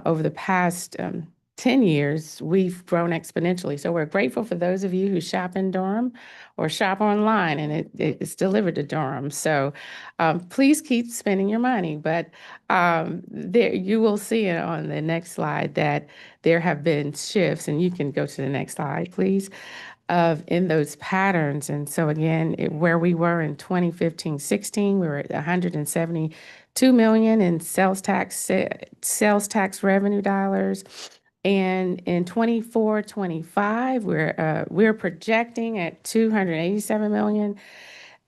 over the past 10 years, we've grown exponentially. So we're grateful for those of you who shop in Durham or shop online, and it's delivered to Durham. So please keep spending your money. But there, you will see it on the next slide that there have been shifts, and you can go to the next slide, please, of in those patterns. And so again, where we were in 2015-16, we were at 172 million in sales tax revenue dollars. And in 24-25, we're projecting at 287 million.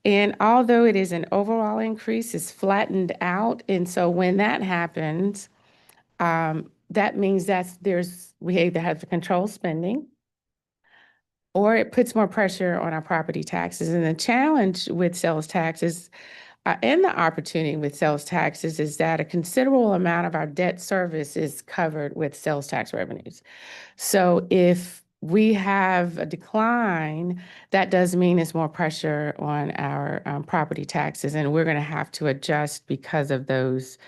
And although it is an overall increase, it's flattened out. And so when that happens, that means we either have to control spending, or it puts more pressure on our property taxes. And the challenge with sales taxes and the opportunity with sales taxes is that a considerable amount of our debt service is covered with sales tax revenues. So if we have a decline, that does mean it's more pressure on our property taxes, and we're going to have to adjust because of those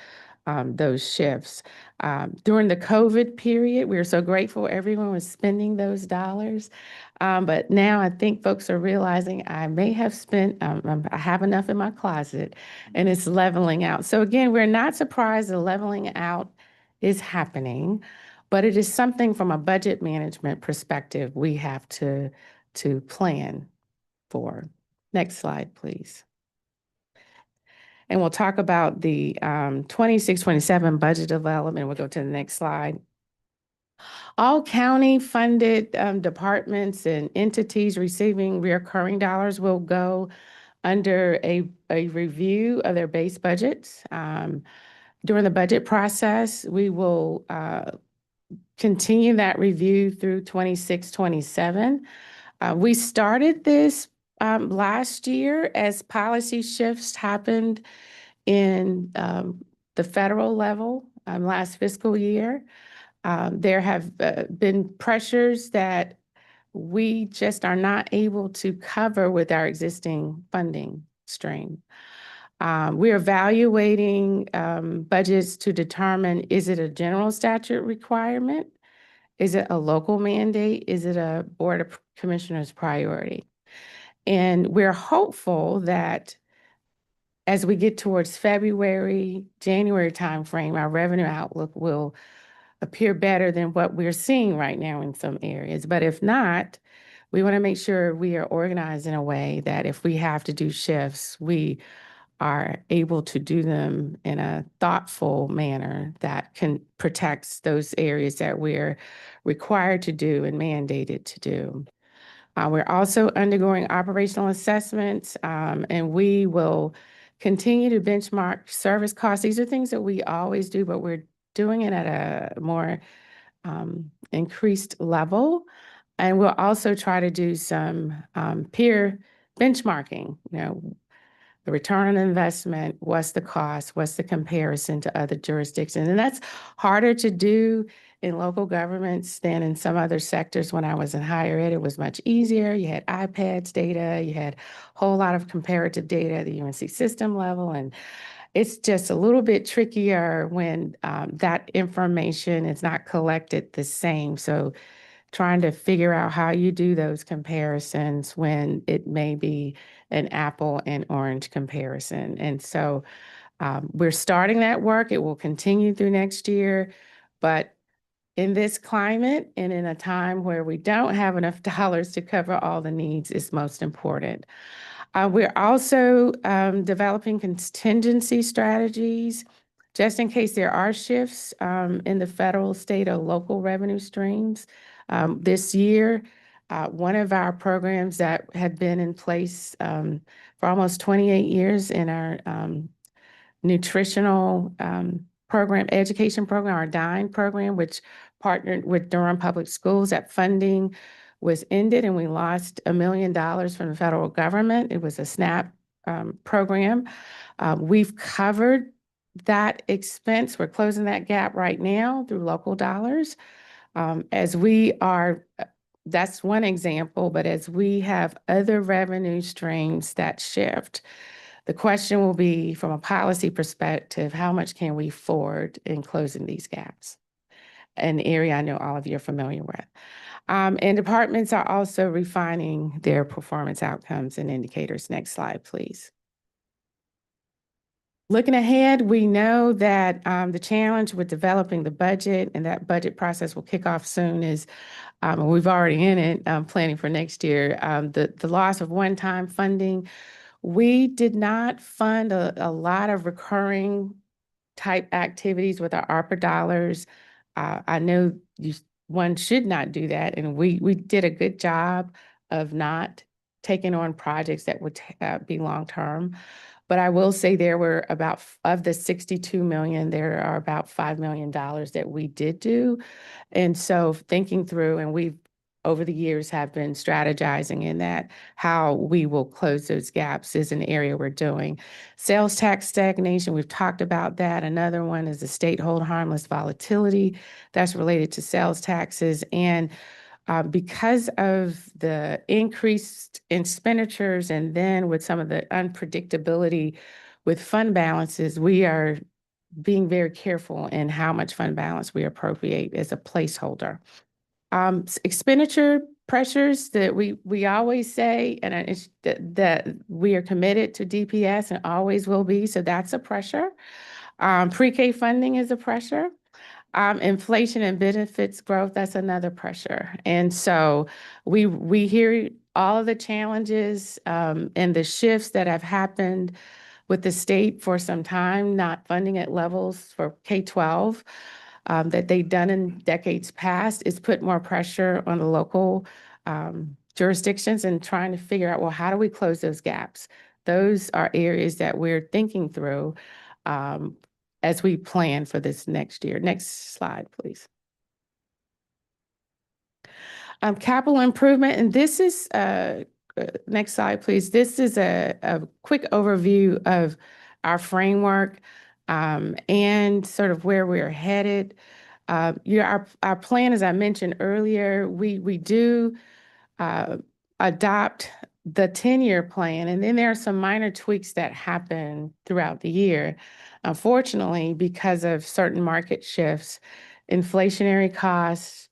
shifts. During the COVID period, we were so grateful everyone was spending those dollars. But now I think folks are realizing I may have spent, I have enough in my closet, and it's leveling out. So again, we're not surprised the leveling out is happening, but it is something from a budget management perspective we have to plan for. Next slide, please. And we'll talk about the 26-27 budget development. We'll go to the next slide. All county-funded departments and entities receiving recurring dollars will go under a review of their base budgets. During the budget process, we will continue that review through 26-27. We started this last year as policy shifts happened in the federal level last fiscal year. There have been pressures that we just are not able to cover with our existing funding stream. We're evaluating budgets to determine, is it a general statute requirement? Is it a local mandate? Is it a Board of Commissioners priority? And we're hopeful that as we get towards February, January timeframe, our revenue outlook will appear better than what we're seeing right now in some areas. But if not, we want to make sure we are organized in a way that if we have to do shifts, we are able to do them in a thoughtful manner that can protect those areas that we're required to do and mandated to do. We're also undergoing operational assessments, and we will continue to benchmark service costs. These are things that we always do, but we're doing it at a more increased level. And we'll also try to do some peer benchmarking, the return on investment, what's the cost, what's the comparison to other jurisdictions. And that's harder to do in local governments than in some other sectors. When I was in higher ed, it was much easier. You had iPads data, you had a whole lot of comparative data at the UNC system level. And it's just a little bit trickier when that information is not collected the same. So trying to figure out how you do those comparisons when it may be an apple and orange comparison. And so we're starting that work. It will continue through next year. But in this climate and in a time where we don't have enough dollars to cover all the needs is most important. We're also developing contingency strategies just in case there are shifts in the federal, state, or local revenue streams. This year, one of our programs that had been in place for almost 28 years in our nutritional education program, our DINE program, which partnered with Durham Public Schools, that funding was ended and we lost $1 million from the federal government. It was a SNAP program. We've covered that expense. We're closing that gap right now through local dollars. As we are, that's one example, but as we have other revenue streams that shift, the question will be, from a policy perspective, how much can we afford in closing these gaps? An area I know all of you are familiar with. And departments are also refining their performance outcomes and indicators. Next slide, please. Looking ahead, we know that the challenge with developing the budget, and that budget process will kick off soon, is we've already in it, planning for next year, the loss of one-time funding. We did not fund a lot of recurring type activities with our ARPA dollars. I know one should not do that, and we did a good job of not taking on projects that would be long-term. But I will say there were about, of the 62 million, there are about $5 million that we did do. And so thinking through, and we've over the years have been strategizing in that, how we will close those gaps is an area we're doing. Sales tax stagnation, we've talked about that. Another one is the state hold harmless volatility that's related to sales taxes. And because of the increased expenditures and then with some of the unpredictability with fund balances, we are being very careful in how much fund balance we appropriate as a placeholder. Expenditure pressures that we always say, and it's that we are committed to DPS and always will be, so that's a pressure. Pre-K funding is a pressure. Inflation and benefits growth, that's another pressure. And so we hear all of the challenges and the shifts that have happened with the state for some time, not funding at levels for K-12 that they've done in decades past, is put more pressure on the local jurisdictions and trying to figure out, well, how do we close those gaps? Those are areas that we're thinking through as we plan for this next year. Next slide, please. Capital improvement, and this is, next slide, please. This is a quick overview of our framework and sort of where we're headed. Our plan, as I mentioned earlier, we do adopt the 10-year plan, and then there are some minor tweaks that happen throughout the year. Unfortunately, because of certain market shifts, inflationary costs,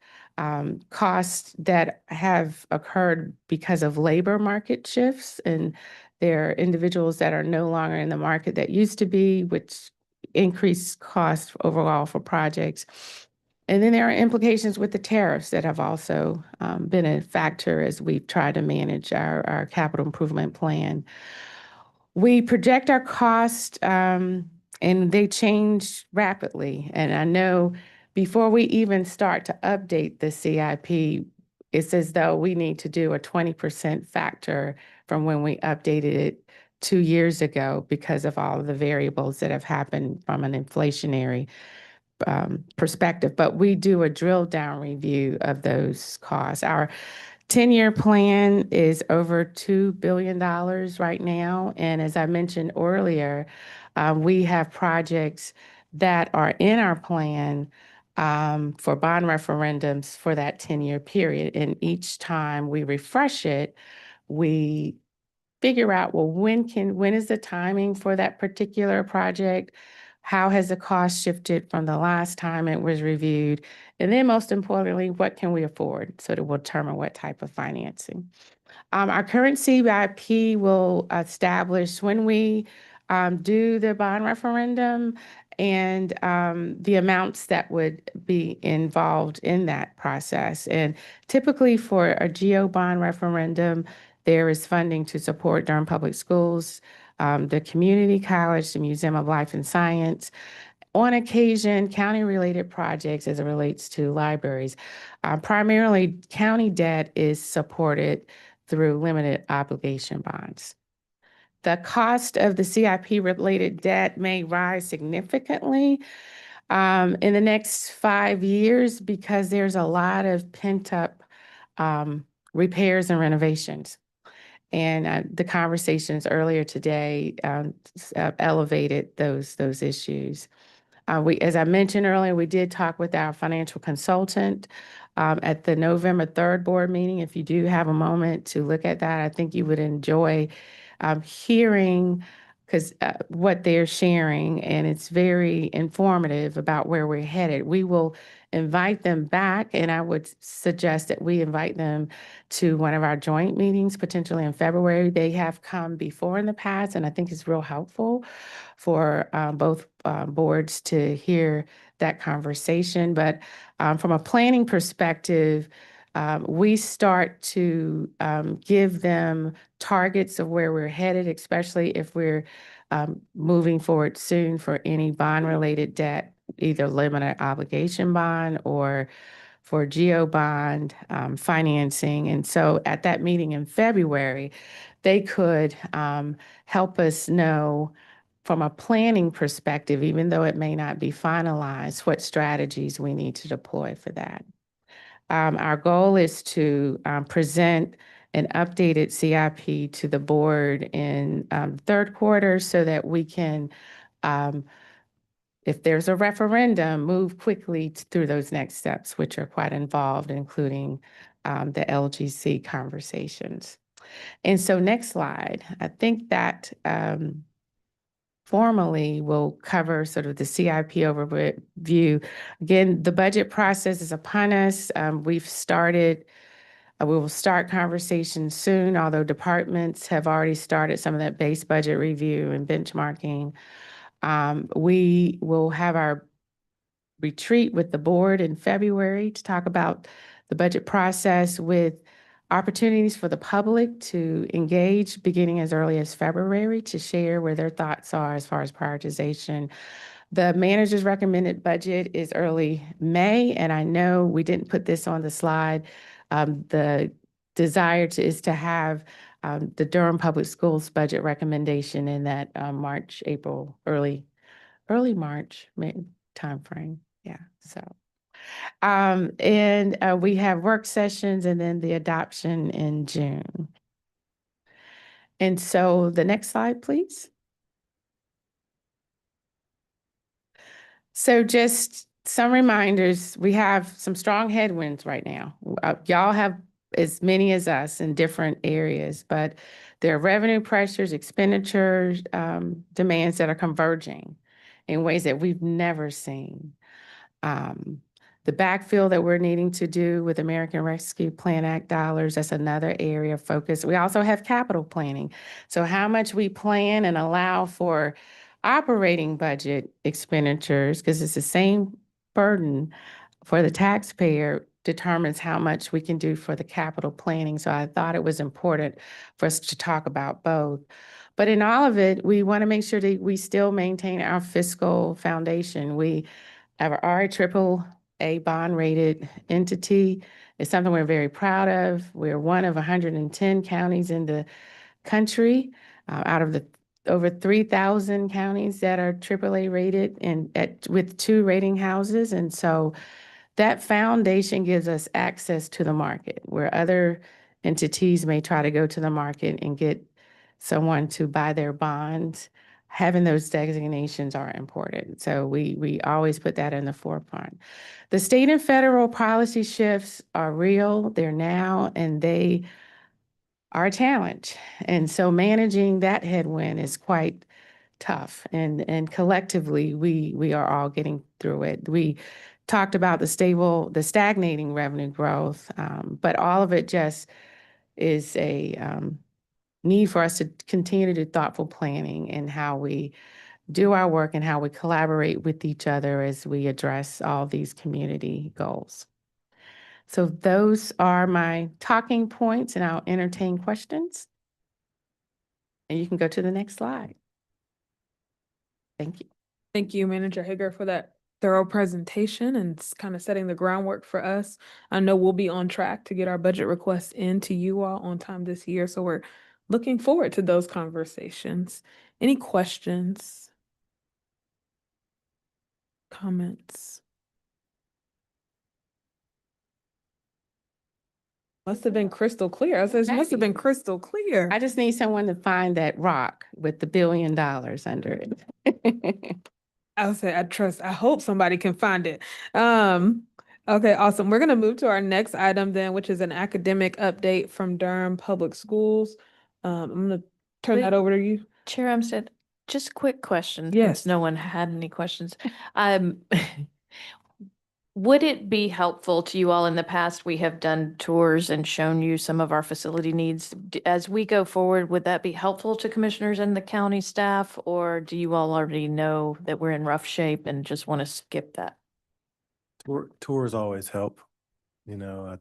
costs that have occurred because of labor market shifts, and there are individuals that are no longer in the market that used to be, which increase costs overall for projects. And then there are implications with the tariffs that have also been a factor as we've tried to manage our capital improvement plan. We project our cost and they change rapidly. And I know before we even start to update the CIP, it's as though we need to do a 20% factor from when we updated it 2 years ago because of all of the variables that have happened from an inflationary perspective. But we do a drill down review of those costs. Our 10-year plan is over $2 billion right now. And as I mentioned earlier, we have projects that are in our plan for bond referendums for that 10-year period. And each time we refresh it, we figure out, well, when is the timing for that particular project? How has the cost shifted from the last time it was reviewed? And then most importantly, what can we afford? So that we'll determine what type of financing. Our current CIP will establish when we do the bond referendum and the amounts that would be involved in that process. And typically for a GO bond referendum, there is funding to support Durham Public Schools, the community college, the Museum of Life and Science, on occasion, county-related projects as it relates to libraries. Primarily, county debt is supported through limited obligation bonds. The cost of the CIP-related debt may rise significantly in the next 5 years because there's a lot of pent-up repairs and renovations. And the conversations earlier today elevated those issues. As I mentioned earlier, we did talk with our financial consultant at the November 3rd board meeting. If you do have a moment to look at that, I think you would enjoy hearing what they're sharing, and it's very informative about where we're headed. We will invite them back, and I would suggest that we invite them to one of our joint meetings, potentially in February. They have come before in the past, and I think it's real helpful for both boards to hear that conversation. But from a planning perspective, we start to give them targets of where we're headed, especially if we're moving forward soon for any bond-related debt, either limited obligation bond or for geo bond financing. And so at that meeting in February, they could help us know from a planning perspective, even though it may not be finalized, what strategies we need to deploy for that. Our goal is to present an updated CIP to the board in third quarter so that we can, if there's a referendum, move quickly through those next steps, which are quite involved, including the LGC conversations. And so next slide, I think that formally will cover sort of the CIP overview. Again, the budget process is upon us. We've started, we will start conversations soon, although departments have already started some of that base budget review and benchmarking. We will have our retreat with the board in February to talk about the budget process with opportunities for the public to engage beginning as early as February to share where their thoughts are as far as prioritization. The manager's recommended budget is early May, and I know we didn't put this on the slide. The desire is to have the Durham Public Schools budget recommendation in that March, April, early March timeframe. Yeah, so. And we have work sessions and then the adoption in June. And so the next slide, please. So just some reminders, we have some strong headwinds right now. Y'all have as many as us in different areas, but there are revenue pressures, expenditures, demands that are converging in ways that we've never seen. The backfill that we're needing to do with American Rescue Plan Act dollars, that's another area of focus. We also have capital planning. So how much we plan and allow for operating budget expenditures, because it's the same burden for the taxpayer, determines how much we can do for the capital planning. So I thought it was important for us to talk about both. But in all of it, we want to make sure that we still maintain our fiscal foundation. We have our AAA bond rated entity. It's something we're very proud of. We're one of 110 counties in the country out of the over 3,000 counties that are AAA rated and with 2 rating houses. And so that foundation gives us access to the market where other entities may try to go to the market and get someone to buy their bonds. Having those designations are important. So we always put that in the forefront. The state and federal policy shifts are real, they're now, and they are a challenge. And so managing that headwind is quite tough. And collectively, we are all getting through it. We talked about the stagnating revenue growth, but all of it just is a need for us to continue to do thoughtful planning in how we do our work and how we collaborate with each other as we address all these community goals. So those are my talking points, and I'll entertain questions. And you can go to the next slide. Thank you. Thank you, Manager Hager, for that thorough presentation and kind of setting the groundwork for us. I know we'll be on track to get our budget requests in to you all on time this year, so we're looking forward to those conversations. Any questions? Comments? Must have been crystal clear. I said, it must have been crystal clear. I just need someone to find that rock with the $1 billion under it. I hope somebody can find it. Okay, awesome. We're gonna move to our next item then, which is an academic update from Durham Public Schools. I'm gonna turn that Wait. over to you. Chair Umstead, just a quick question. Yes. Since no one had any questions. Would it be helpful to you all in the past? We have done tours and shown you some of our facility needs. As we go forward, would that be helpful to commissioners and the county staff? Or do you all already know that we're in rough shape and just want to skip that? Tours always help. You know, I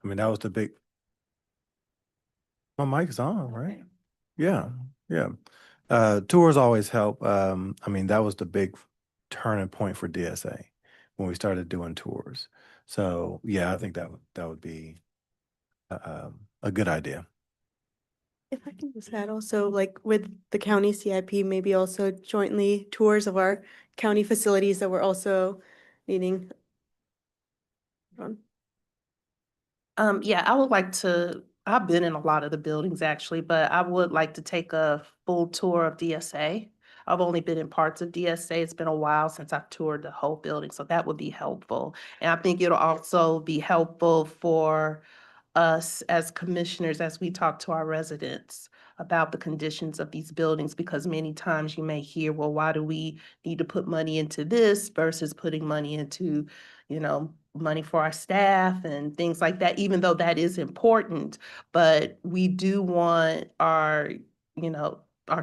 mean, that was the big. My mic is on, right? Yeah, yeah. Tours always help. I mean, that was the big turning point for DSA when we started doing tours. So yeah, I think that would be a good idea. If I can just add also, like with the county CIP, maybe also jointly tours of our county facilities that we're also needing. Yeah, I would like to, I've been in a lot of the buildings actually, but I would like to take a full tour of DSA. I've only been in parts of DSA. It's been a while since I've toured the whole building, so that would be helpful. And I think it'll also be helpful for us as commissioners as we talk to our residents about the conditions of these buildings, because many times you may hear, well, why do we need to put money into this versus putting money into, money for our staff and things like that, even though that is important. But we do want our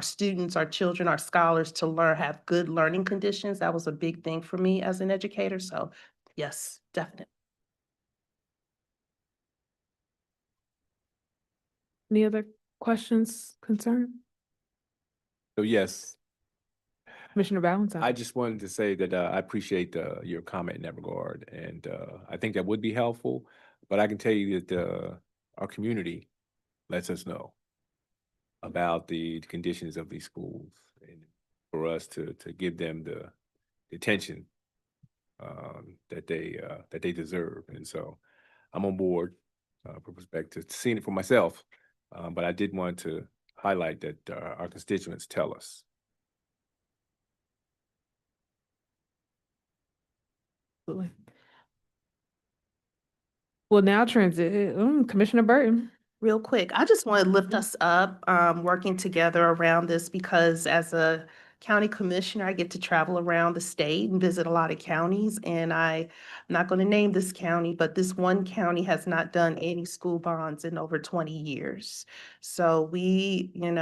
students, our children, our scholars to have good learning conditions. That was a big thing for me as an educator. So yes, definitely. Any other questions, concerns? So yes, Commissioner Valentine? I just wanted to say that I appreciate your comment in that regard, and I think that would be helpful. But I can tell you that our community lets us know about the conditions of these schools, and for us to give them the attention that they deserve. And so I'm on board with respect to seeing it for myself. But I did want to highlight that our constituents tell us. Absolutely. Well, now Commissioner Burton. Real quick, I just want to lift us up, working together around this, because as a county commissioner, I get to travel around the state and visit a lot of counties. And I'm not going to name this county, but this one county has not done any school bonds in over 20 years. So we, in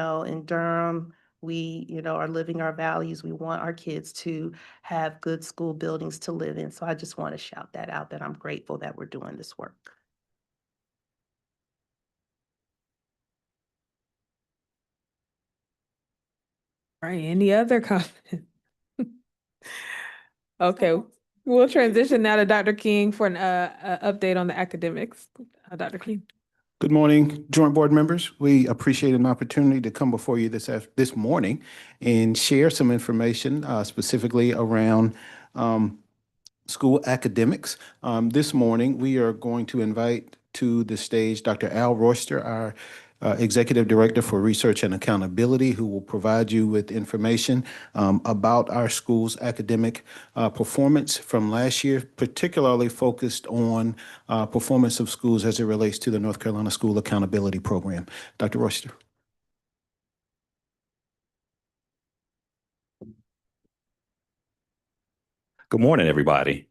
Durham, we, are living our values. We want our kids to have good school buildings to live in. So I just want to shout that out, that I'm grateful that we're doing this work. All right, any other comments? Okay, we'll transition now to Dr. King for an update on the academics. Dr. King. Good morning, joint board members. We appreciate an opportunity to come before you this morning and share some information specifically around school academics. This morning, we are going to invite to the stage Dr. Al Royster, our Executive Director for Research and Accountability, who will provide you with information about our school's academic performance from last year, particularly focused on performance of schools as it relates to the North Carolina School Accountability Program. Dr. Royster. Good morning, everybody.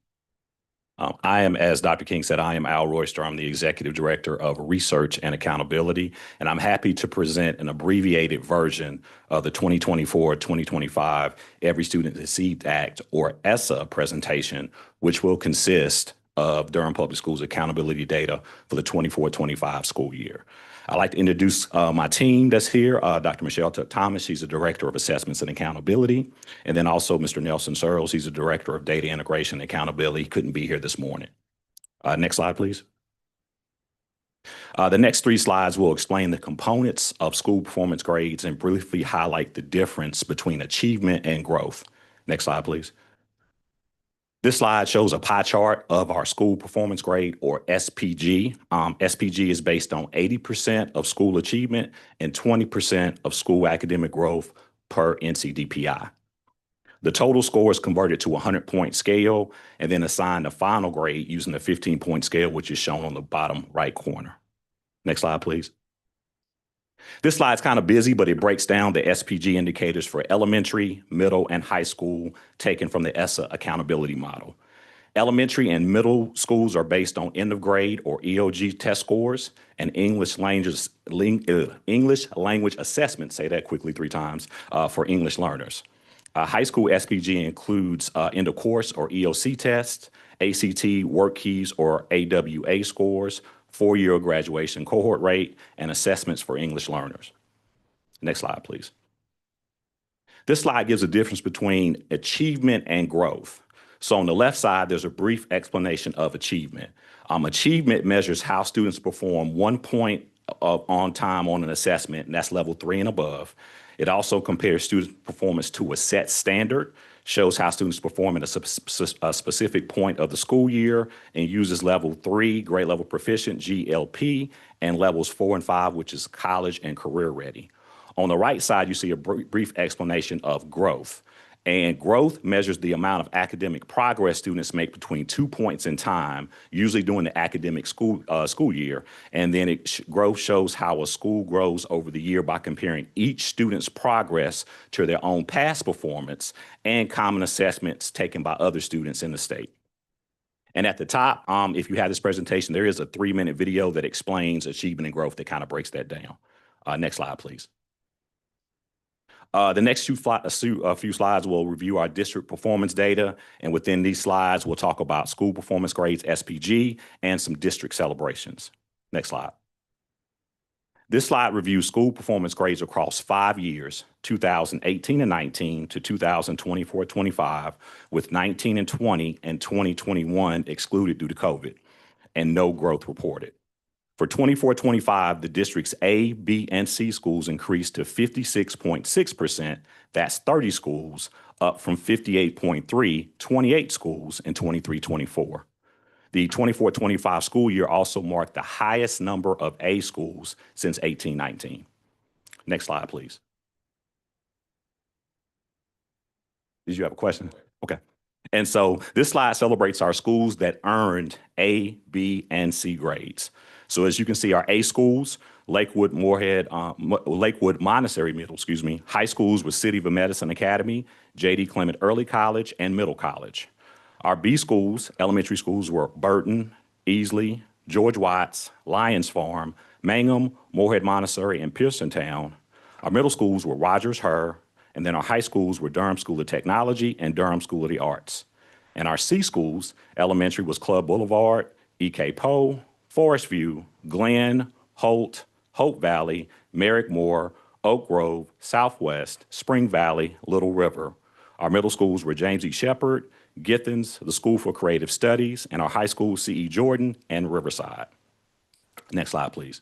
I am, as Dr. King said, I am Al Royster. I'm the Executive Director of Research and Accountability, and I'm happy to present an abbreviated version of the 2024-2025 Every Student Received Act, or ESSA, presentation, which will consist of Durham Public Schools accountability data for the 24-25 school year. I'd like to introduce my team that's here. Dr. Michelle Thomas, she's the Director of Assessments and Accountability. And then also Mr. Nelson Searles, he's the Director of Data Integration and Accountability. He couldn't be here this morning. Next slide, please. The next 3 slides will explain the components of school performance grades and briefly highlight the difference between achievement and growth. Next slide, please. This slide shows a pie chart of our school performance grade, or SPG. SPG is based on 80% of school achievement and 20% of school academic growth per NCDPI. The total score is converted to a 100-point scale and then assigned a final grade using the 15-point scale, which is shown on the bottom right corner. Next slide, please. This slide's kind of busy, but it breaks down the SPG indicators for elementary, middle, and high school taken from the ESSA accountability model. Elementary and middle schools are based on end of grade or EOG test scores and English language assessment, say that quickly 3 times, for English learners. High school SPG includes end of course or EOC tests, ACT, work keys or AWA scores, 4-year graduation cohort rate, and assessments for English learners. Next slide, please. This slide gives a difference between achievement and growth. So on the left side, there's a brief explanation of achievement. Achievement measures how students perform 1 point on time on an assessment, and that's level 3 and above. It also compares student performance to a set standard, shows how students perform at a specific point of the school year, and uses level 3, grade level proficient, GLP, and levels 4 and 5, which is college and career ready. On the right side, you see a brief explanation of growth. And growth measures the amount of academic progress students make between 2 points in time, usually during the academic school year. And then growth shows how a school grows over the year by comparing each student's progress to their own past performance and common assessments taken by other students in the state. And at the top, if you have this presentation, there is a 3-minute video that explains achievement and growth that kind of breaks that down. Next slide, please. The next few slides will review our district performance data, and within these slides, we'll talk about school performance grades, SPG, and some district celebrations. Next slide. This slide reviews school performance grades across 5 years, 2018 and 19 to 2024-25, with 19 and 20 and 2021 excluded due to COVID, and no growth reported. For 24-25, the district's A, B, and C schools increased to 56.6%. That's 30 schools, up from 58.3, 28 schools in 23-24. The 24-25 school year also marked the highest number of A schools since 18-19. Next slide, please. Did you have a question? Okay. And so this slide celebrates our schools that earned A, B, and C grades. So as you can see, our A schools, Lakewood Montessori Middle, high schools with City of Medicine Academy, J.D. Clement Early College, and Middle College. Our B schools, elementary schools, were Burton, Easley, George Watts, Lyons Farm, Mangum, Moorhead Montessori, and Pearsontown. Our middle schools were Rogers Herr, and then our high schools were Durham School of Technology and Durham School of the Arts. And our C schools, elementary was Club Boulevard, E.K. Poe, Forest View, Glen, Holt, Hope Valley, Merrick Moore, Oak Grove, Southwest, Spring Valley, Little River. Our middle schools were James E. Shepherd, Githens, the School for Creative Studies, and our high school, C.E. Jordan, and Riverside. Next slide, please.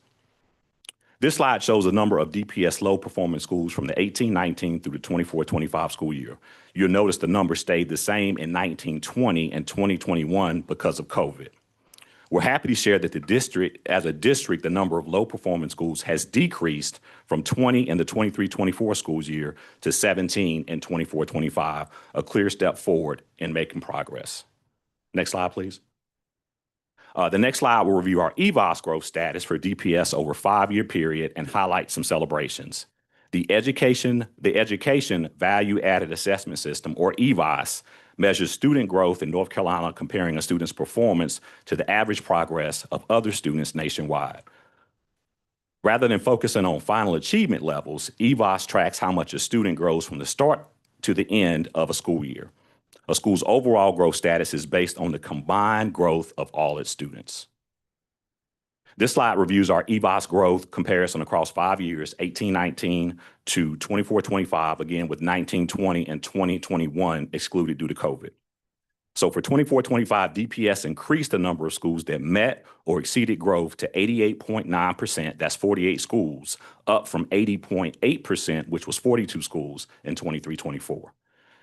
This slide shows a number of DPS low-performing schools from the 18-19 through the 24-25 school year. You'll notice the numbers stayed the same in 19-20 and 20-21 because of COVID. We're happy to share that the number of low-performing schools has decreased from 20 in the 23-24 school year to 17 in 24-25, a clear step forward in making progress. Next slide, please. The next slide will review our EVOS growth status for DPS over a 5-year period and highlight some celebrations. The Education Value Added Assessment System, or EVOS, measures student growth in North Carolina, comparing a student's performance to the average progress of other students nationwide. Rather than focusing on final achievement levels, EVOS tracks how much a student grows from the start to the end of a school year. A school's overall growth status is based on the combined growth of all its students. This slide reviews our EVOS growth comparison across 5 years, 18-19 to 24-25, again with 19-20 and 20-21 excluded due to COVID. So for 24-25, DPS increased the number of schools that met or exceeded growth to 88.9%, that's 48 schools, up from 80.8%, which was 42 schools in 23-24.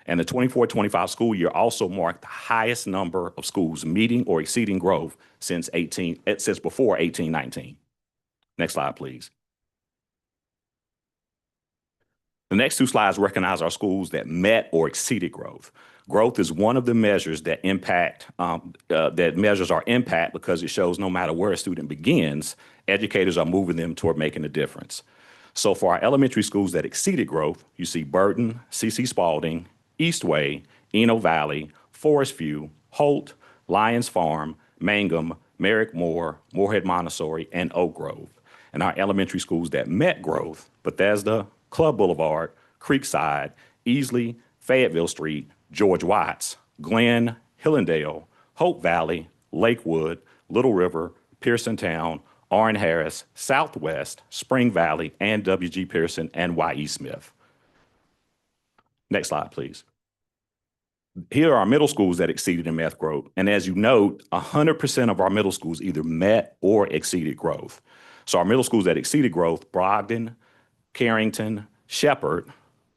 And the 24-25 school year also marked the highest number of schools meeting or exceeding growth since before 1819. Next slide, please. The next two slides recognize our schools that met or exceeded growth. Growth is one of the measures that measures our impact because it shows no matter where a student begins, educators are moving them toward making a difference. So for our elementary schools that exceeded growth, you see Burton, C.C. Spalding, Eastway, Eno Valley, Forest View, Holt, Lyons Farm, Mangum, Merrick Moore, Moorhead Montessori, and Oak Grove. And our elementary schools that met growth, Bethesda, Club Boulevard, Creekside, Easley, Fayetteville Street, George Watts, Glenn, Hillendale, Hope Valley, Lakewood, Little River, Pearson Town, Orrin Harris, Southwest, Spring Valley, and W.G. Pearson and Y.E. Smith. Next slide, please. Here are our middle schools that exceeded in math growth. And as you note, 100% of our middle schools either met or exceeded growth. So our middle schools that exceeded growth, Brogdon, Carrington, Shepherd,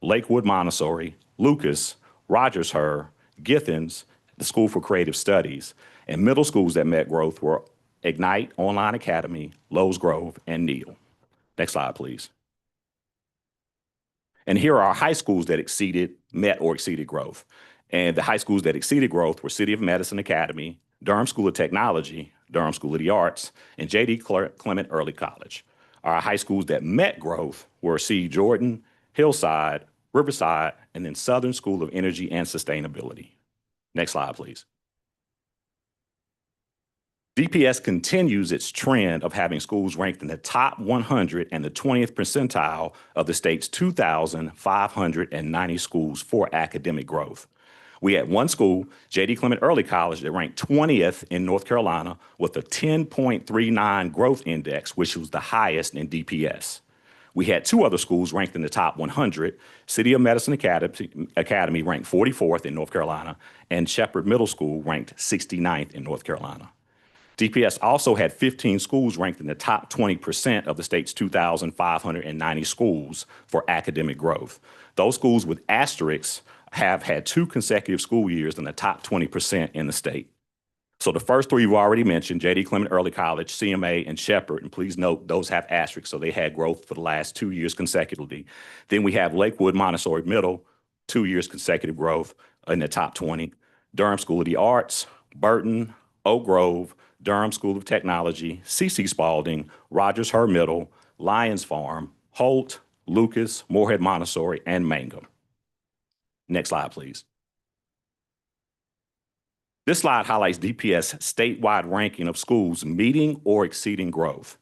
Lakewood Montessori, Lucas, Rogers-Hur, Githens, the School for Creative Studies, and middle schools that met growth were Ignite Online Academy, Lowe's Grove, and Neal. Next slide, please. And here are our high schools that met or exceeded growth. And the high schools that exceeded growth were City of Medicine Academy, Durham School of Technology, Durham School of the Arts, and J.D. Clement Early College. Our high schools that met growth were C. Jordan, Hillside, Riverside, and then Southern School of Energy and Sustainability. Next slide, please. DPS continues its trend of having schools ranked in the top 100 and the 20th percentile of the state's 2,590 schools for academic growth. We had one school, J.D. Clement Early College, that ranked 20th in North Carolina with a 10.39 growth index, which was the highest in DPS. We had two other schools ranked in the top 100, City of Medicine Academy ranked 44th in North Carolina, and Shepherd Middle School ranked 69th in North Carolina. DPS also had 15 schools ranked in the top 20% of the state's 2,590 schools for academic growth. Those schools with asterisks have had 2 consecutive school years in the top 20% in the state. So the first three you've already mentioned, J.D. Clement Early College, CMA, and Shepherd, and please note those have asterisks, so they had growth for the last 2 years consecutively. Then we have Lakewood Montessori Middle, 2 years consecutive growth in the top 20. Durham School of the Arts, Burton, Oak Grove, Durham School of Technology, C.C. Spalding, Rogers-Hur Middle, Lyons Farm, Holt, Lucas, Moorhead Montessori, and Mangum. Next slide, please. This slide highlights DPS statewide ranking of schools meeting or exceeding growth.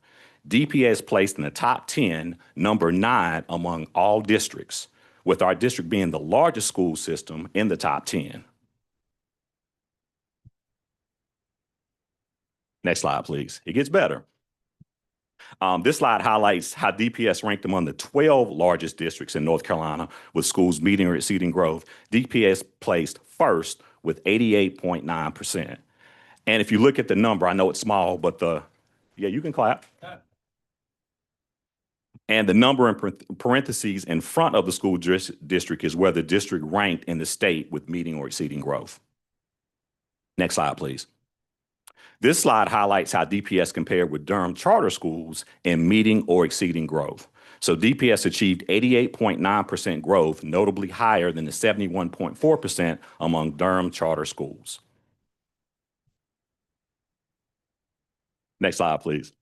DPS placed in the top 10, number 9 among all districts, with our district being the largest school system in the top 10. Next slide, please. It gets better. This slide highlights how DPS ranked among the 12 largest districts in North Carolina with schools meeting or exceeding growth. DPS placed first with 88.9%. And if you look at the number, I know it's small, but yeah, you can clap. And the number in parentheses in front of the school district is where the district ranked in the state with meeting or exceeding growth. Next slide, please. This slide highlights how DPS compared with Durham charter schools in meeting or exceeding growth. So DPS achieved 88.9% growth, notably higher than the 71.4% among Durham charter schools. Next slide, please.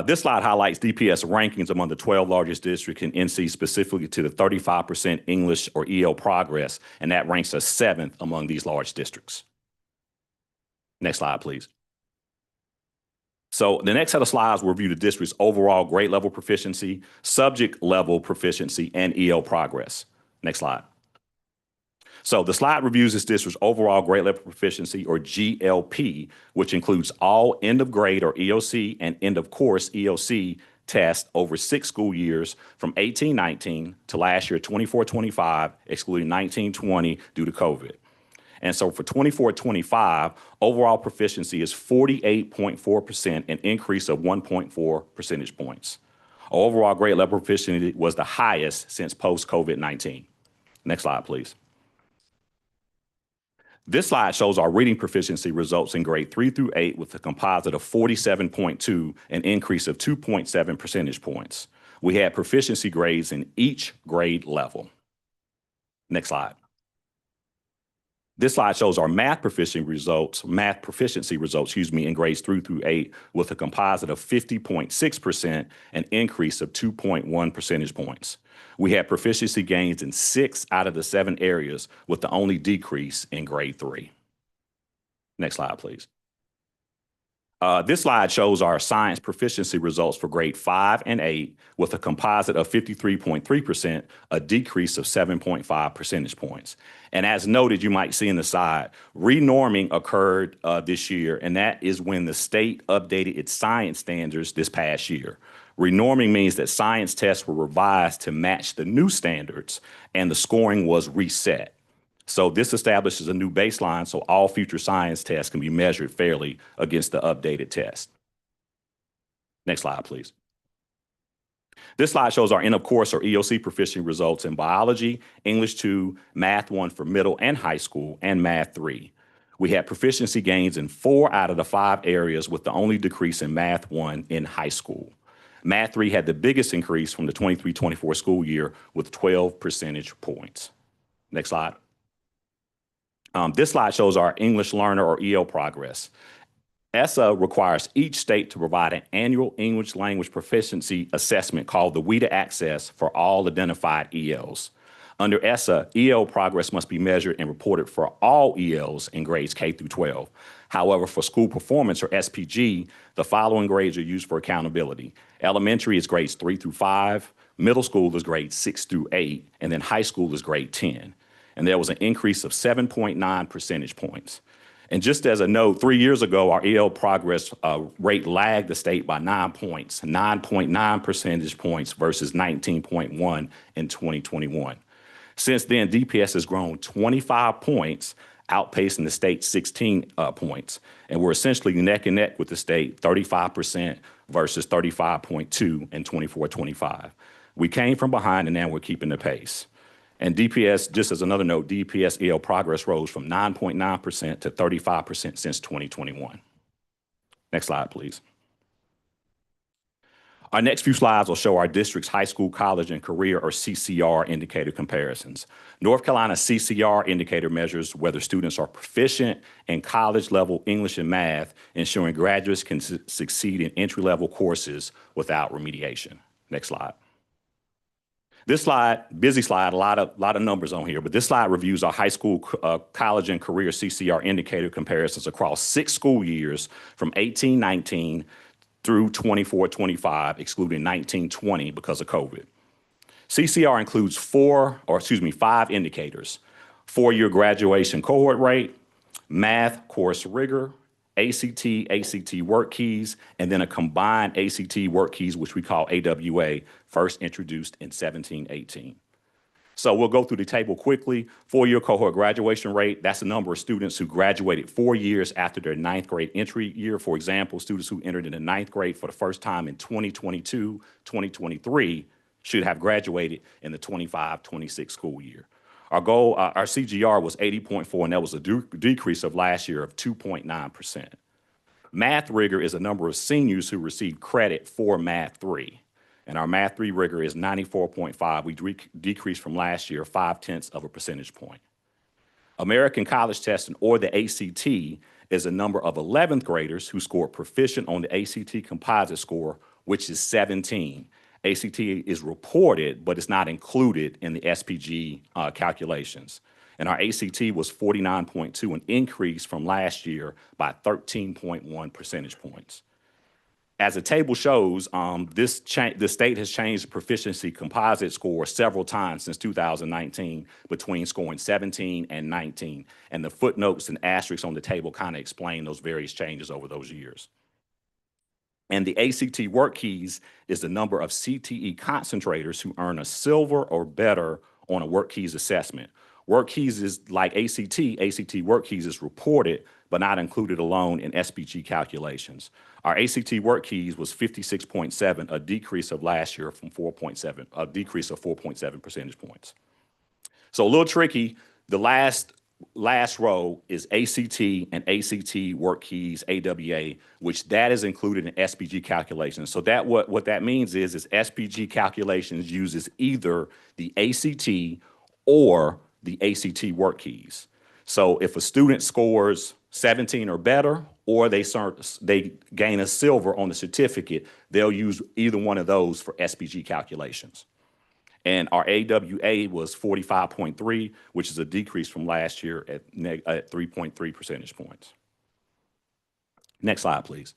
This slide highlights DPS rankings among the 12 largest districts in NC, specifically to the 35% English or EL progress, and that ranks us 7th among these large districts. Next slide, please. So the next set of slides will review the district's overall grade level proficiency, subject level proficiency, and EL progress. Next slide. So the slide reviews this district's overall grade level proficiency, or GLP, which includes all end of grade or EOC and end of course EOC tests over 6 school years from 18-19 to last year 24-25, excluding 19-20 due to COVID. And so for 24-25, overall proficiency is 48.4%, an increase of 1.4 percentage points. Overall grade level proficiency was the highest since post-COVID-19. Next slide, please. This slide shows our reading proficiency results in grade 3 through 8 with a composite of 47.2, an increase of 2.7 percentage points. We had proficiency grades in each grade level. Next slide. This slide shows our math proficiency results, in grades 3 through 8 with a composite of 50.6%, an increase of 2.1 percentage points. We had proficiency gains in 6 out of the 7 areas with the only decrease in grade 3. Next slide, please. This slide shows our science proficiency results for grade 5 and 8 with a composite of 53.3%, a decrease of 7.5 percentage points. And as noted, you might see in the side, renorming occurred this year, and that is when the state updated its science standards this past year. Renorming means that science tests were revised to match the new standards and the scoring was reset. So this establishes a new baseline so all future science tests can be measured fairly against the updated test. Next slide, please. This slide shows our end of course or EOC proficiency results in biology, English 2, Math 1 for middle and high school, and Math 3. We had proficiency gains in 4 out of the 5 areas with the only decrease in Math 1 in high school. Math 3 had the biggest increase from the 23-24 school year with 12 percentage points. Next slide. This slide shows our English learner or EL progress. ESSA requires each state to provide an annual English language proficiency assessment called the WIDA Access for all identified ELs. Under ESSA, EL progress must be measured and reported for all ELs in grades K through 12. However, for school performance or SPG, the following grades are used for accountability. Elementary is grades 3 through 5, middle school is grades 6 through 8, and then high school is grade 10. And there was an increase of 7.9 percentage points. And just as a note, 3 years ago, our EL progress rate lagged the state by 9 points, 9.9 percentage points versus 19.1 in 2021. Since then, DPS has grown 25 points, outpacing the state's 16 points. And we're essentially neck and neck with the state, 35% versus 35.2 in 24-25. We came from behind and now we're keeping the pace. And DPS, just as another note, DPS EL progress rose from 9.9% to 35% since 2021. Next slide, please. Our next few slides will show our district's high school, college, and career or CCR indicator comparisons. North Carolina's CCR indicator measures whether students are proficient in college-level English and math, ensuring graduates can succeed in entry-level courses without remediation. Next slide. This slide, busy slide, a lot of numbers on here, but this slide reviews our high school, college, and career CCR indicator comparisons across 6 school years from 18-19 through 24-25, excluding 19-20 because of COVID. CCR includes 5 indicators: 4-year graduation cohort rate, math course rigor, ACT work keys, and then a combined ACT work keys, which we call AWA, first introduced in 17-18. So we'll go through the table quickly. 4-year cohort graduation rate, that's the number of students who graduated 4 years after their 9th grade entry year. For example, students who entered in the 9th grade for the first time in 2022, 2023 should have graduated in the 25-26 school year. Our goal, our CGR was 80.4, and that was a decrease of last year of 2.9%. Math rigor is a number of seniors who received credit for Math 3. And our Math 3 rigor is 94.5. We decreased from last year 0.5 of a percentage point. American College Testing, or the ACT, is a number of 11th graders who scored proficient on the ACT composite score, which is 17. ACT is reported, but it's not included in the SPG calculations. And our ACT was 49.2, an increase from last year by 13.1 percentage points. As the table shows, the state has changed the proficiency composite score several times since 2019 between scoring 17 and 19. And the footnotes and asterisks on the table kind of explain those various changes over those years. And the ACT work keys is the number of CTE concentrators who earn a silver or better on a work keys assessment. Work keys is like ACT work keys is reported, but not included alone in SPG calculations. Our ACT work keys was 56.7, a decrease of last year from 4.7, a decrease of 4.7 percentage points. So a little tricky. The last last row is ACT and ACT work keys, AWA, which that is included in SPG calculations. So that what that means is SPG calculations uses either the ACT or the ACT work keys. So if a student scores 17 or better, or they gain a silver on the certificate, they'll use either one of those for SPG calculations. And our AWA was 45.3, which is a decrease from last year at 3.3 percentage points. Next slide, please.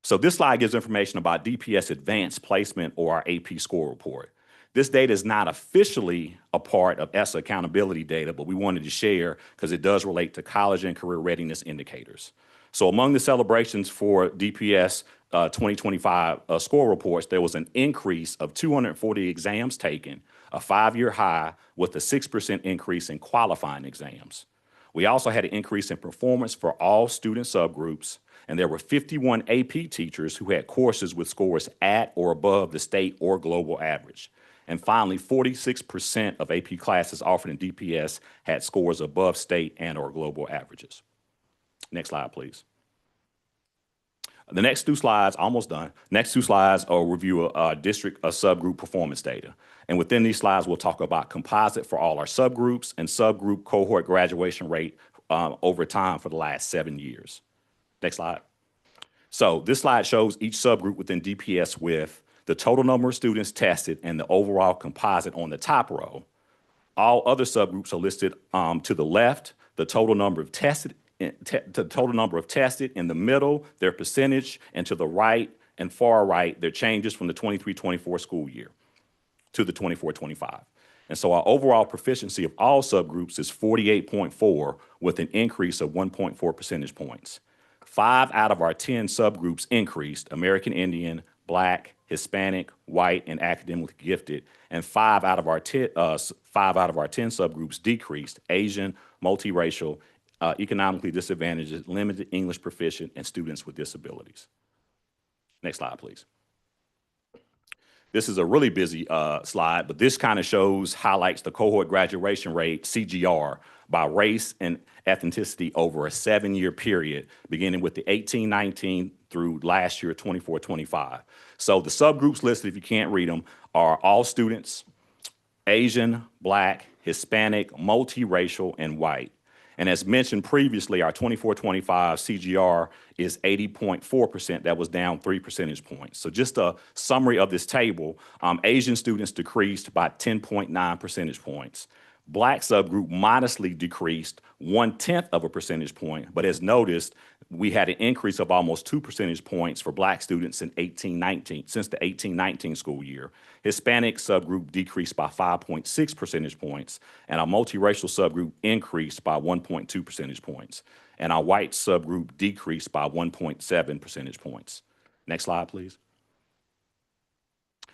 So this slide gives information about DPS advanced placement or our AP score report. This data is not officially a part of ESSA accountability data, but we wanted to share because it does relate to college and career readiness indicators. So among the celebrations for DPS 2025 score reports, there was an increase of 240 exams taken, a 5-year high with a 6% increase in qualifying exams. We also had an increase in performance for all student subgroups, and there were 51 AP teachers who had courses with scores at or above the state or global average. And finally, 46% of AP classes offered in DPS had scores above state and or global averages. Next slide, please. The next two slides, almost done. Next two slides are review district subgroup performance data. And within these slides, we'll talk about composite for all our subgroups and subgroup cohort graduation rate over time for the last 7 years. Next slide. So this slide shows each subgroup within DPS with the total number of students tested and the overall composite on the top row. All other subgroups are listed to the left, the total number of tested, the total number of tested, in the middle, their percentage, and to the right and far right, their changes from the 23-24 school year to the 24-25. And so our overall proficiency of all subgroups is 48.4 with an increase of 1.4 percentage points. 5 out of our 10 subgroups increased: American Indian, Black, Hispanic, white, and academically gifted, and 5 out of our 10 subgroups decreased: Asian, multiracial, economically disadvantaged, limited English proficient, and students with disabilities. Next slide, please. This is a really busy slide, but this kind of highlights the cohort graduation rate, CGR, by race and ethnicity over a 7-year period, beginning with the 18-19 through last year, 24-25. So the subgroups listed, if you can't read them, are all students, Asian, Black, Hispanic, multiracial, and white. And as mentioned previously, our 24-25 CGR is 80.4%. That was down 3 percentage points. So just a summary of this table, Asian students decreased by 10.9 percentage points. Black subgroup modestly decreased 0.1 of a percentage point, but as noticed, we had an increase of almost 2 percentage points for Black students in since the 18-19 school year. Hispanic subgroup decreased by 5.6 percentage points, and our multiracial subgroup increased by 1.2 percentage points, and our white subgroup decreased by 1.7 percentage points. Next slide, please.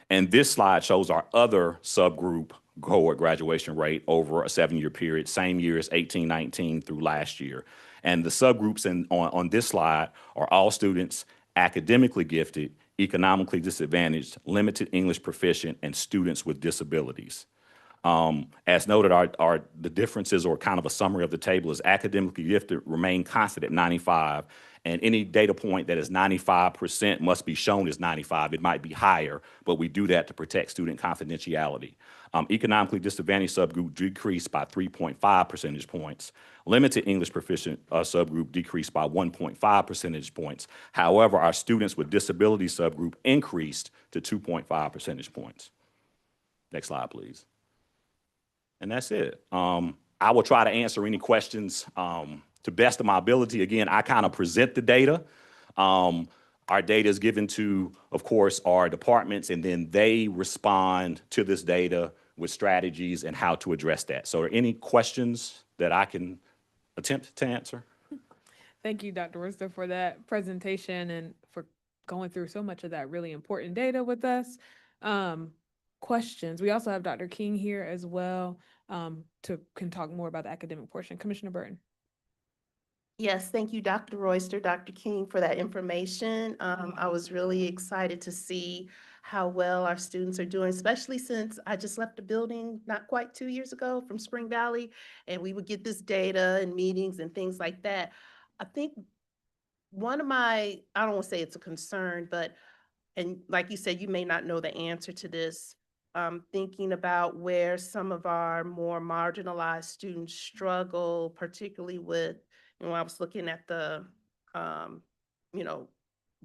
And this slide shows our other subgroup cohort graduation rate over a 7-year period, same year as 18-19 through last year. And the subgroups on this slide are all students academically gifted, economically disadvantaged, limited English proficient, and students with disabilities. As noted, the differences, or kind of a summary of the table, is academically gifted remain constant at 95, and any data point that is 95% must be shown as 95. It might be higher, but we do that to protect student confidentiality. Economically disadvantaged subgroup decreased by 3.5 percentage points. Limited English proficient subgroup decreased by 1.5 percentage points. However, our students with disability subgroup increased to 2.5 percentage points. Next slide, please. And that's it. I will try to answer any questions to best of my ability. Again, I kind of present the data. Our data is given to, of course, our departments, and then they respond to this data with strategies and how to address that. So are any questions that I can attempt to answer? Thank you, Dr. Worcester, for that presentation and for going through so much of that really important data with us. Questions. We also have Dr. King here as well can talk more about the academic portion. Commissioner Burton. Yes, thank you, Dr. Royster, Dr. King, for that information. I was really excited to see how well our students are doing, especially since I just left the building not quite 2 years ago from Spring Valley, and we would get this data and meetings and things like that. I think one of my, I don't want to say it's a concern, but, and like you said, you may not know the answer to this, thinking about where some of our more marginalized students struggle, particularly with, I was looking at the, um, you know,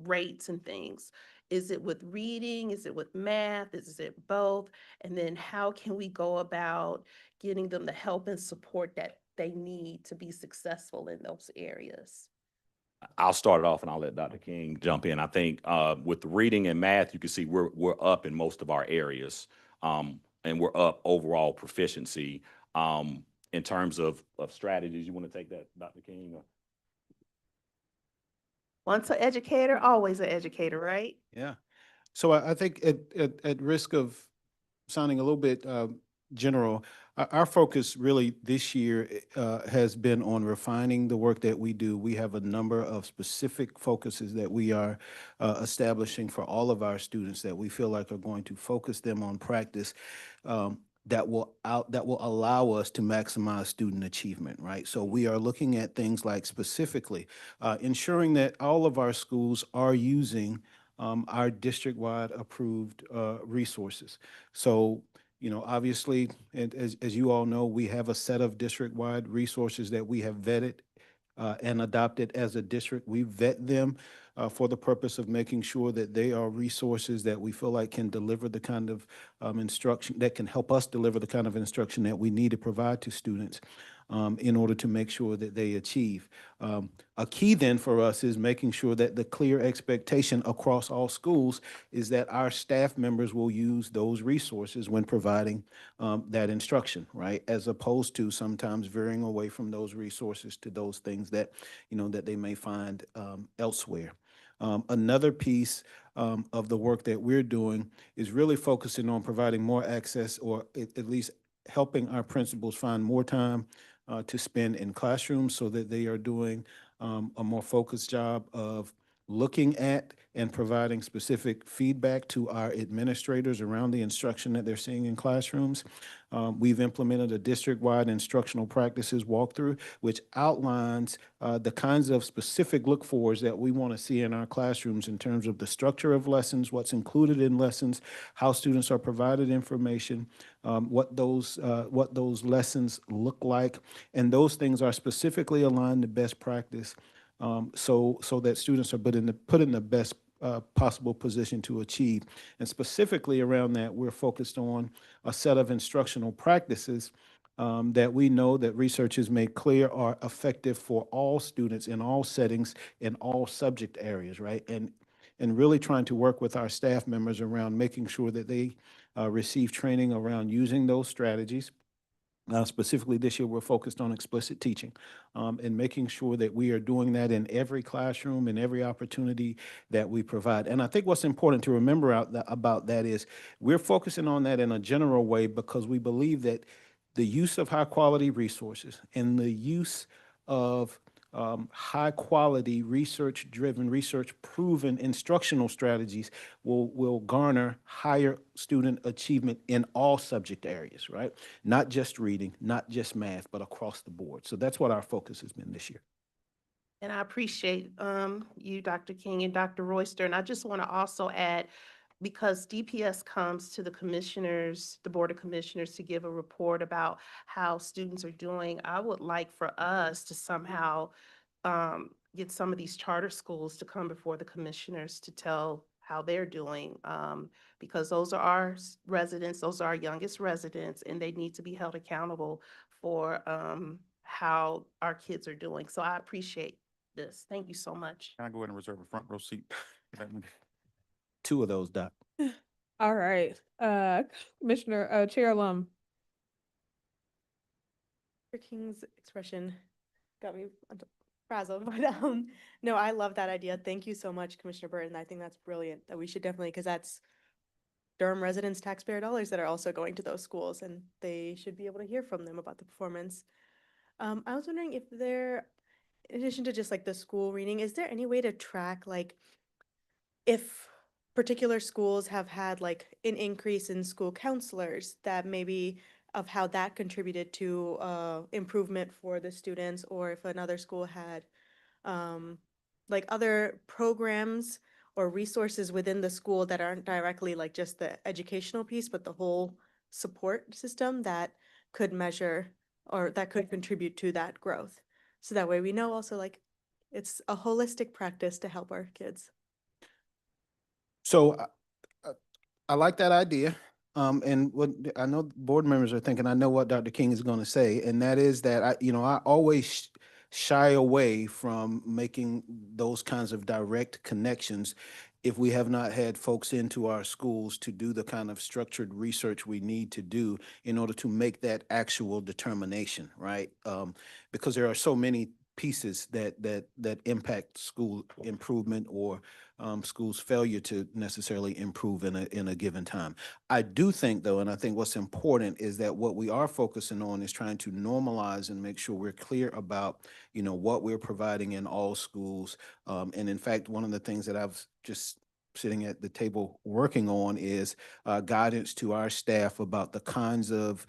rates and things. Is it with reading? Is it with math? Is it both? And then how can we go about getting them the help and support that they need to be successful in those areas? I'll start it off and I'll let Dr. King jump in. I think with reading and math, you can see we're up in most of our areas, and we're up overall proficiency. In terms of strategies, you want to take that, Dr. King? Once an educator, always an educator, right? Yeah. So I think at risk of sounding a little bit general, our focus really this year has been on refining the work that we do. We have a number of specific focuses that we are establishing for all of our students that we feel like are going to focus them on practice that will allow us to maximize student achievement, right? So we are looking at things like specifically ensuring that all of our schools are using our district-wide approved resources. So, obviously, and as you all know, we have a set of district-wide resources that we have vetted and adopted as a district. We vet them for the purpose of making sure that they are resources that we feel like can deliver the kind of instruction that can help us deliver the kind of instruction that we need to provide to students in order to make sure that they achieve. A key then for us is making sure that the clear expectation across all schools is that our staff members will use those resources when providing that instruction, right? As opposed to sometimes veering away from those resources to those things that, that they may find elsewhere. Another piece of the work that we're doing is really focusing on providing more access, or at least helping our principals find more time to spend in classrooms so that they are doing a more focused job of looking at and providing specific feedback to our administrators around the instruction that they're seeing in classrooms. We've implemented a district-wide instructional practices walkthrough, which outlines the kinds of specific look-fors that we want to see in our classrooms in terms of the structure of lessons, what's included in lessons, how students are provided information, what those lessons look like, and those things are specifically aligned to best practice, so that students are put in the best possible position to achieve. And specifically around that, we're focused on a set of instructional practices that we know that research has made clear are effective for all students in all settings, in all subject areas, right? And really trying to work with our staff members around making sure that they receive training around using those strategies. Specifically this year, we're focused on explicit teaching and making sure that we are doing that in every classroom and every opportunity that we provide. And I think what's important to remember about that is we're focusing on that in a general way because we believe that the use of high quality resources and the use of high quality research-driven, research-proven instructional strategies will garner higher student achievement in all subject areas, right? Not just reading, not just math, but across the board. So that's what our focus has been this year. And I appreciate you, Dr. King and Dr. Royster. And I just want to also add, because DPS comes to the commissioners, the Board of Commissioners, to give a report about how students are doing, I would like for us to somehow get some of these charter schools to come before the commissioners to tell how they're doing, because those are our residents, those are our youngest residents, and they need to be held accountable for how our kids are doing. So I appreciate this. Thank you so much. Can I go ahead and reserve a front row seat? for that one? 2 of those, Doc. All right, Commissioner, Chair Lum. Mr. King's expression got me frazzled, but no, I love that idea. Thank you so much, Commissioner Burton. I think that's brilliant. That we should definitely, because that's Durham residents' taxpayer dollars that are also going to those schools, and they should be able to hear from them about the performance. I was wondering if there, in addition to just like the school reading, is there any way to track like if particular schools have had like an increase in school counselors, that maybe of how that contributed to improvement for the students, or if another school had like other programs or resources within the school that aren't directly like just the educational piece, but the whole support system that could measure or that could contribute to that growth. So that way we know also like it's a holistic practice to help our kids. So I like that idea. And what I know board members are thinking, I know what Dr. King is going to say, and that is that I always shy away from making those kinds of direct connections if we have not had folks into our schools to do the kind of structured research we need to do in order to make that actual determination, right? Because there are so many pieces that impact school improvement or schools' failure to necessarily improve in a given time. I do think, though, and I think what's important is that what we are focusing on is trying to normalize and make sure we're clear about, what we're providing in all schools. And in fact, one of the things that I've just sitting at the table working on is guidance to our staff about the kinds of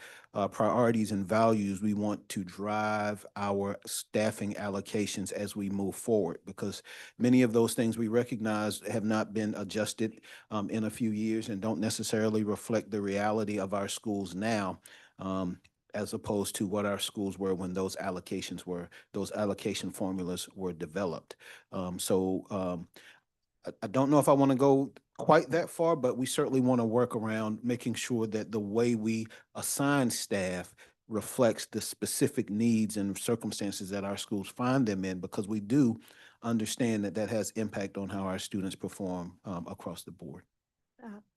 priorities and values we want to drive our staffing allocations as we move forward, because many of those things we recognize have not been adjusted in a few years and don't necessarily reflect the reality of our schools now. As opposed to what our schools were when those allocation formulas were developed. I don't know if I want to go quite that far, but we certainly want to work around making sure that the way we assign staff reflects the specific needs and circumstances that our schools find them in, because we do understand that that has impact on how our students perform across the board.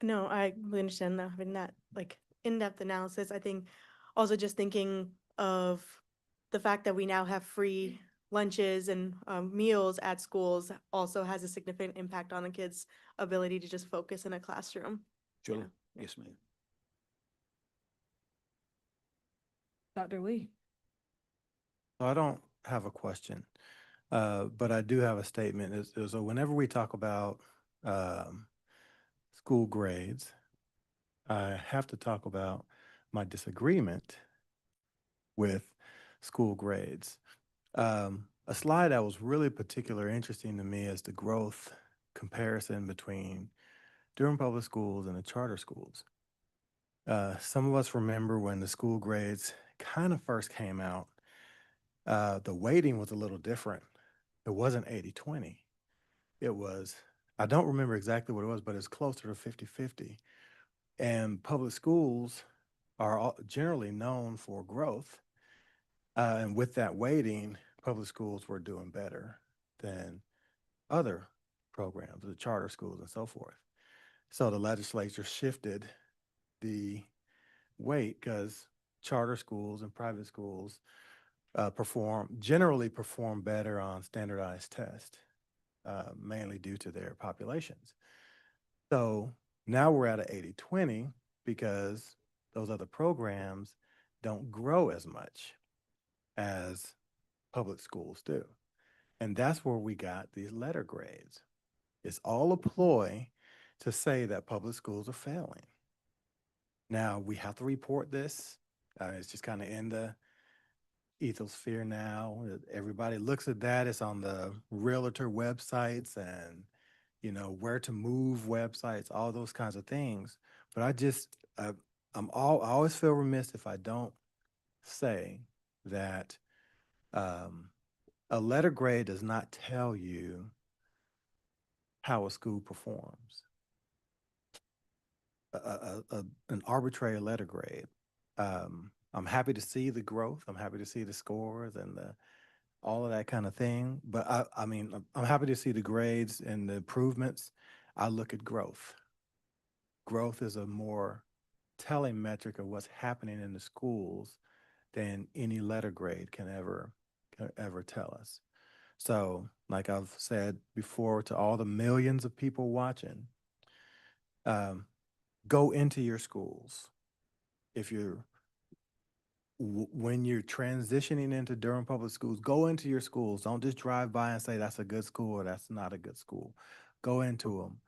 No, I really understand that, having that like in-depth analysis. I think also just thinking of the fact that we now have free lunches and meals at schools also has a significant impact on the kids' ability to just focus in a classroom. Julie? Yes, ma'am. Dr. Lee. So I don't have a question, but I do have a statement. So whenever we talk about school grades, I have to talk about my disagreement with school grades. A slide that was really particularly interesting to me is the growth comparison between Durham Public Schools and the charter schools. Some of us remember when the school grades kind of first came out, the weighting was a little different. It wasn't 80-20. It was, I don't remember exactly what it was, but it's closer to 50-50. And public schools are generally known for growth. And with that weighting, public schools were doing better than other programs, the charter schools and so forth. So the legislature shifted the weight because charter schools and private schools generally perform better on standardized tests, mainly due to their populations. So now we're at an 80-20 because those other programs don't grow as much as public schools do. And that's where we got these letter grades. It's all a ploy to say that public schools are failing. Now, we have to report this. It's just kind of in the ethosphere now. Everybody looks at that. It's on the realtor websites and, where to move websites, all those kinds of things. But I always feel remiss if I don't say that a letter grade does not tell you how a school performs. An arbitrary letter grade. I'm happy to see the growth. I'm happy to see the scores and all of that kind of thing. But I'm happy to see the grades and the improvements. I look at growth. Growth is a more telling metric of what's happening in the schools than any letter grade can ever tell us. So, like I've said before to all the millions of people watching, go into your schools. When you're transitioning into Durham Public Schools, go into your schools. Don't just drive by and say that's a good school or that's not a good school. Go into them.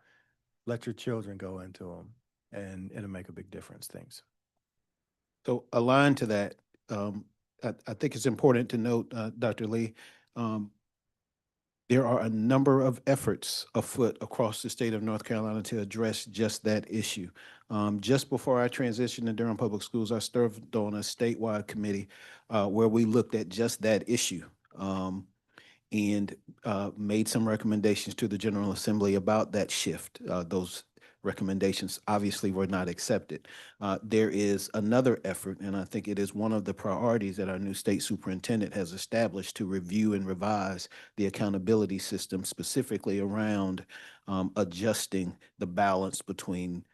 let your children go into them, and it'll make a big difference. Thanks. So aligned to that, I think it's important to note, Dr. Lee, there are a number of efforts afoot across the state of North Carolina to address just that issue. Just before I transitioned to Durham Public Schools, I served on a statewide committee where we looked at just that issue. And made some recommendations to the General Assembly about that shift. Those recommendations obviously were not accepted. There is another effort, and I think it is one of the priorities that our new state superintendent has established to review and revise the accountability system, specifically around adjusting the balance between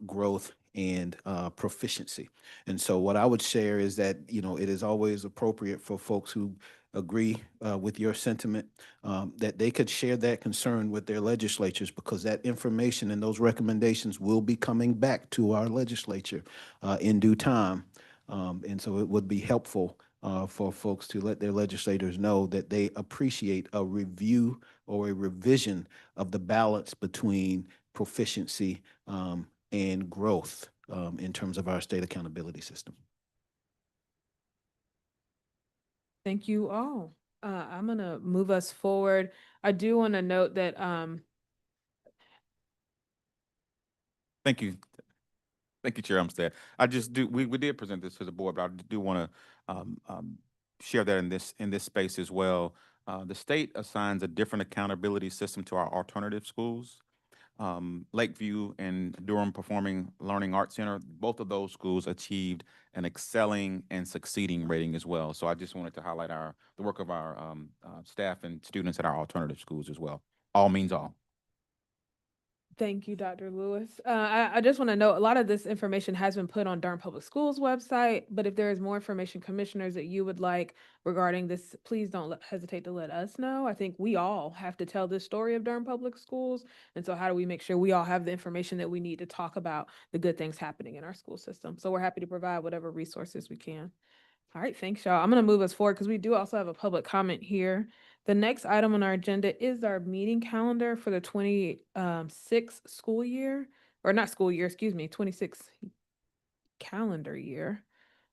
growth and proficiency. And so what I would share is that, it is always appropriate for folks who agree with your sentiment, that they could share that concern with their legislatures, because that information and those recommendations will be coming back to our legislature in due time. And so it would be helpful for folks to let their legislators know that they appreciate a review or a revision of the balance between proficiency and growth in terms of our state accountability system. Thank you all. I'm gonna move us forward. I do want to note that Thank you. Thank you, Chair Umstead. We did present this to the board, but I do want to share that in this space as well. The state assigns a different accountability system to our alternative schools. Lakeview and Durham Performing Learning Arts Center, both of those schools achieved an excelling and succeeding rating as well. So I just wanted to highlight the work of our staff and students at our alternative schools as well. All means all. thank you, Dr. Lewis. I just want to note, a lot of this information has been put on Durham Public Schools website, but if there is more information, commissioners, that you would like regarding this, please don't hesitate to let us know. I think we all have to tell this story of Durham Public Schools. And so how do we make sure we all have the information that we need to talk about the good things happening in our school system? So we're happy to provide whatever resources we can. All right, thanks, y'all. I'm going to move us forward because we do also have a public comment here. The next item on our agenda is our meeting calendar for the 26 school year, or not school year, excuse me, 26 calendar year.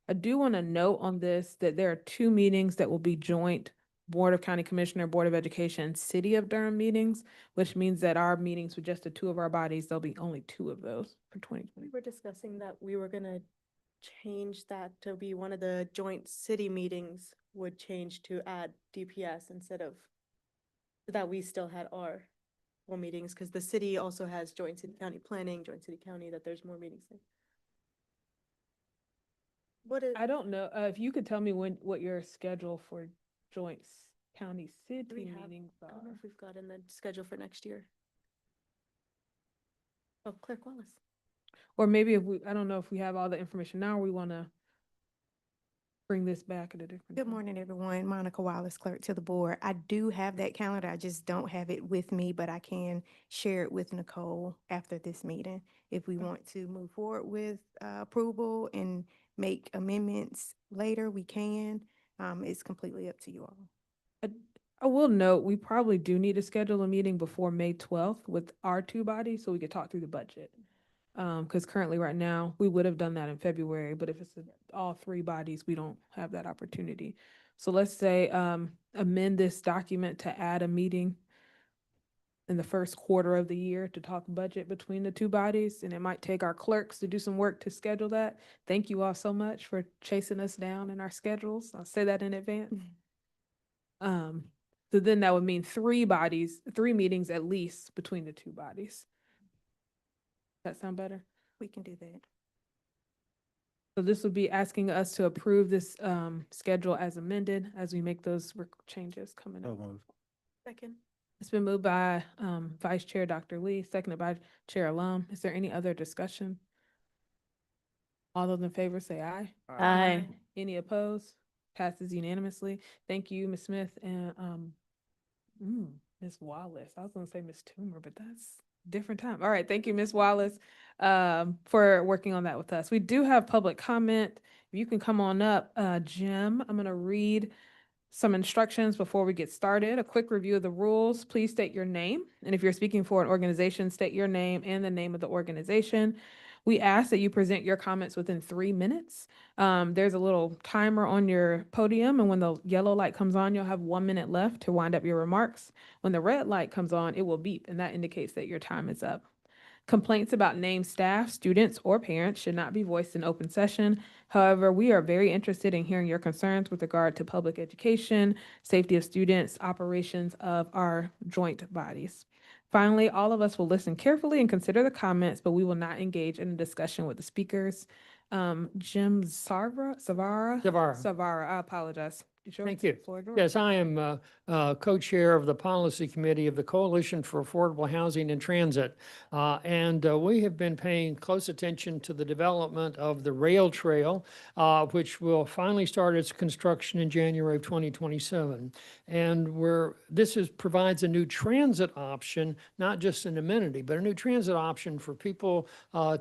I do want to note on this that there are 2 meetings that will be joint Board of County Commissioner, Board of Education, City of Durham meetings, which means that our meetings with just the 2 of our bodies, there'll be only 2 of those for 2020. We were discussing that we were gonna change that to be one of the joint city meetings would change to add DPS instead of that we still had our full meetings, because the city also has joint city county planning, joint city county, that there's more meetings there. What is, I don't know, if you could tell me what your schedule for joint county do we city have, meetings I don't know are. if we've got in the schedule for next year. Oh, Clerk Wallace. Or maybe I don't know if we have all the information now, or we want to bring this back at a different Good time. morning, everyone. Monica Wallace, clerk to the board. I do have that calendar. I just don't have it with me, but I can share it with Nicole after this meeting. If we want to move forward with approval and make amendments later, we can. It's completely up to you all. I will note, we probably do need to schedule a meeting before May 12th with our 2 bodies so we could talk through the budget. Because currently right now, we would have done that in February, but if it's all 3 bodies, we don't have that opportunity. So let's say amend this document to add a meeting in the first quarter of the year to talk budget between the 2 bodies, and it might take our clerks to do some work to schedule that. Thank you all so much for chasing us down in our schedules. I'll say that in advance. So then that would mean 3 meetings at least between the 2 bodies. That sound better? We can do that. So this would be asking us to approve this schedule as amended as we make those changes coming up. So moved. Second. It's been moved by Vice Chair Dr. Lee, seconded by Chair Alum. Is there any other discussion? All those in favor say aye. Aye. Any opposed? Passes unanimously. Thank you, Ms. Smith and Ms. Wallace. I was gonna say Ms. Toomer, but that's different time. All right, thank you, Ms. Wallace, for working on that with us. We do have public comment. If you can come on up, Jim, I'm gonna read Some instructions before we get started. A quick review of the rules. Please state your name. And if you're speaking for an organization, state your name and the name of the organization. We ask that you present your comments within 3 minutes. There's a little timer on your podium, and when the yellow light comes on, you'll have 1 minute left to wind up your remarks. When the red light comes on, it will beep, and that indicates that your time is up. Complaints about named staff, students, or parents should not be voiced in open session. However, we are very interested in hearing your concerns with regard to public education, safety of students, operations of our joint bodies. Finally, all of us will listen carefully and consider the comments, but we will not engage in a discussion with the speakers. Jim Savara, I apologize. Is your Thank you. floor yours? Yes, I am co-chair of the Policy Committee of the Coalition for Affordable Housing and Transit. And we have been paying close attention to the development of the rail trail, which will finally start its construction in January of 2027. And provides a new transit option, not just an amenity, but a new transit option for people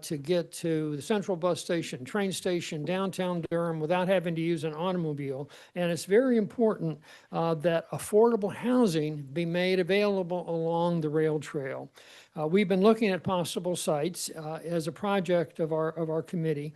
to get to the central bus station, train station, downtown Durham without having to use an automobile. And it's very important that affordable housing be made available along the rail trail. We've been looking at possible sites as a project of our committee.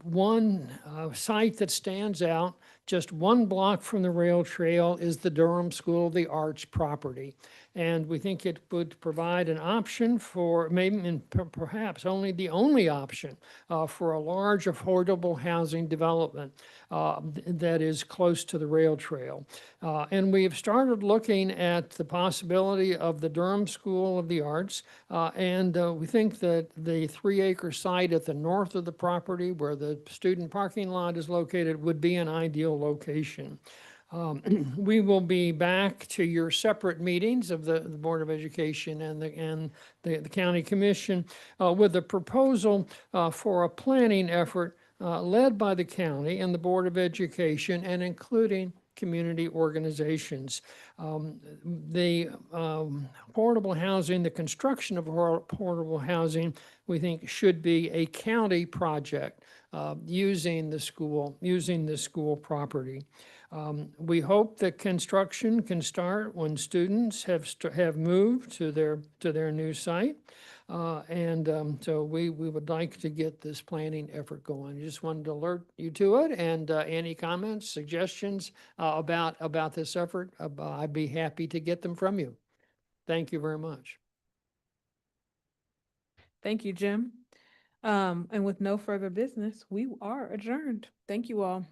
One site that stands out just 1 block from the rail trail is the Durham School of the Arts property. And we think it would provide an option for maybe and perhaps the only option for a large affordable housing development that is close to the rail trail. And we have started looking at the possibility of the Durham School of the Arts. We think that the 3-acre site at the north of the property where the student parking lot is located would be an ideal location. We will be back to your separate meetings of the Board of Education and the County Commission with a proposal for a planning effort led by the county and the Board of Education and including community organizations. The affordable housing, the construction of affordable housing, we think should be a county project using the school property. We hope that construction can start when students have moved to their new site. So we would like to get this planning effort going. I just wanted to alert you to it, and any comments, suggestions about this effort, I'd be happy to get them from you. Thank you very much. Thank you, Jim. And with no further business, we are adjourned. Thank you all.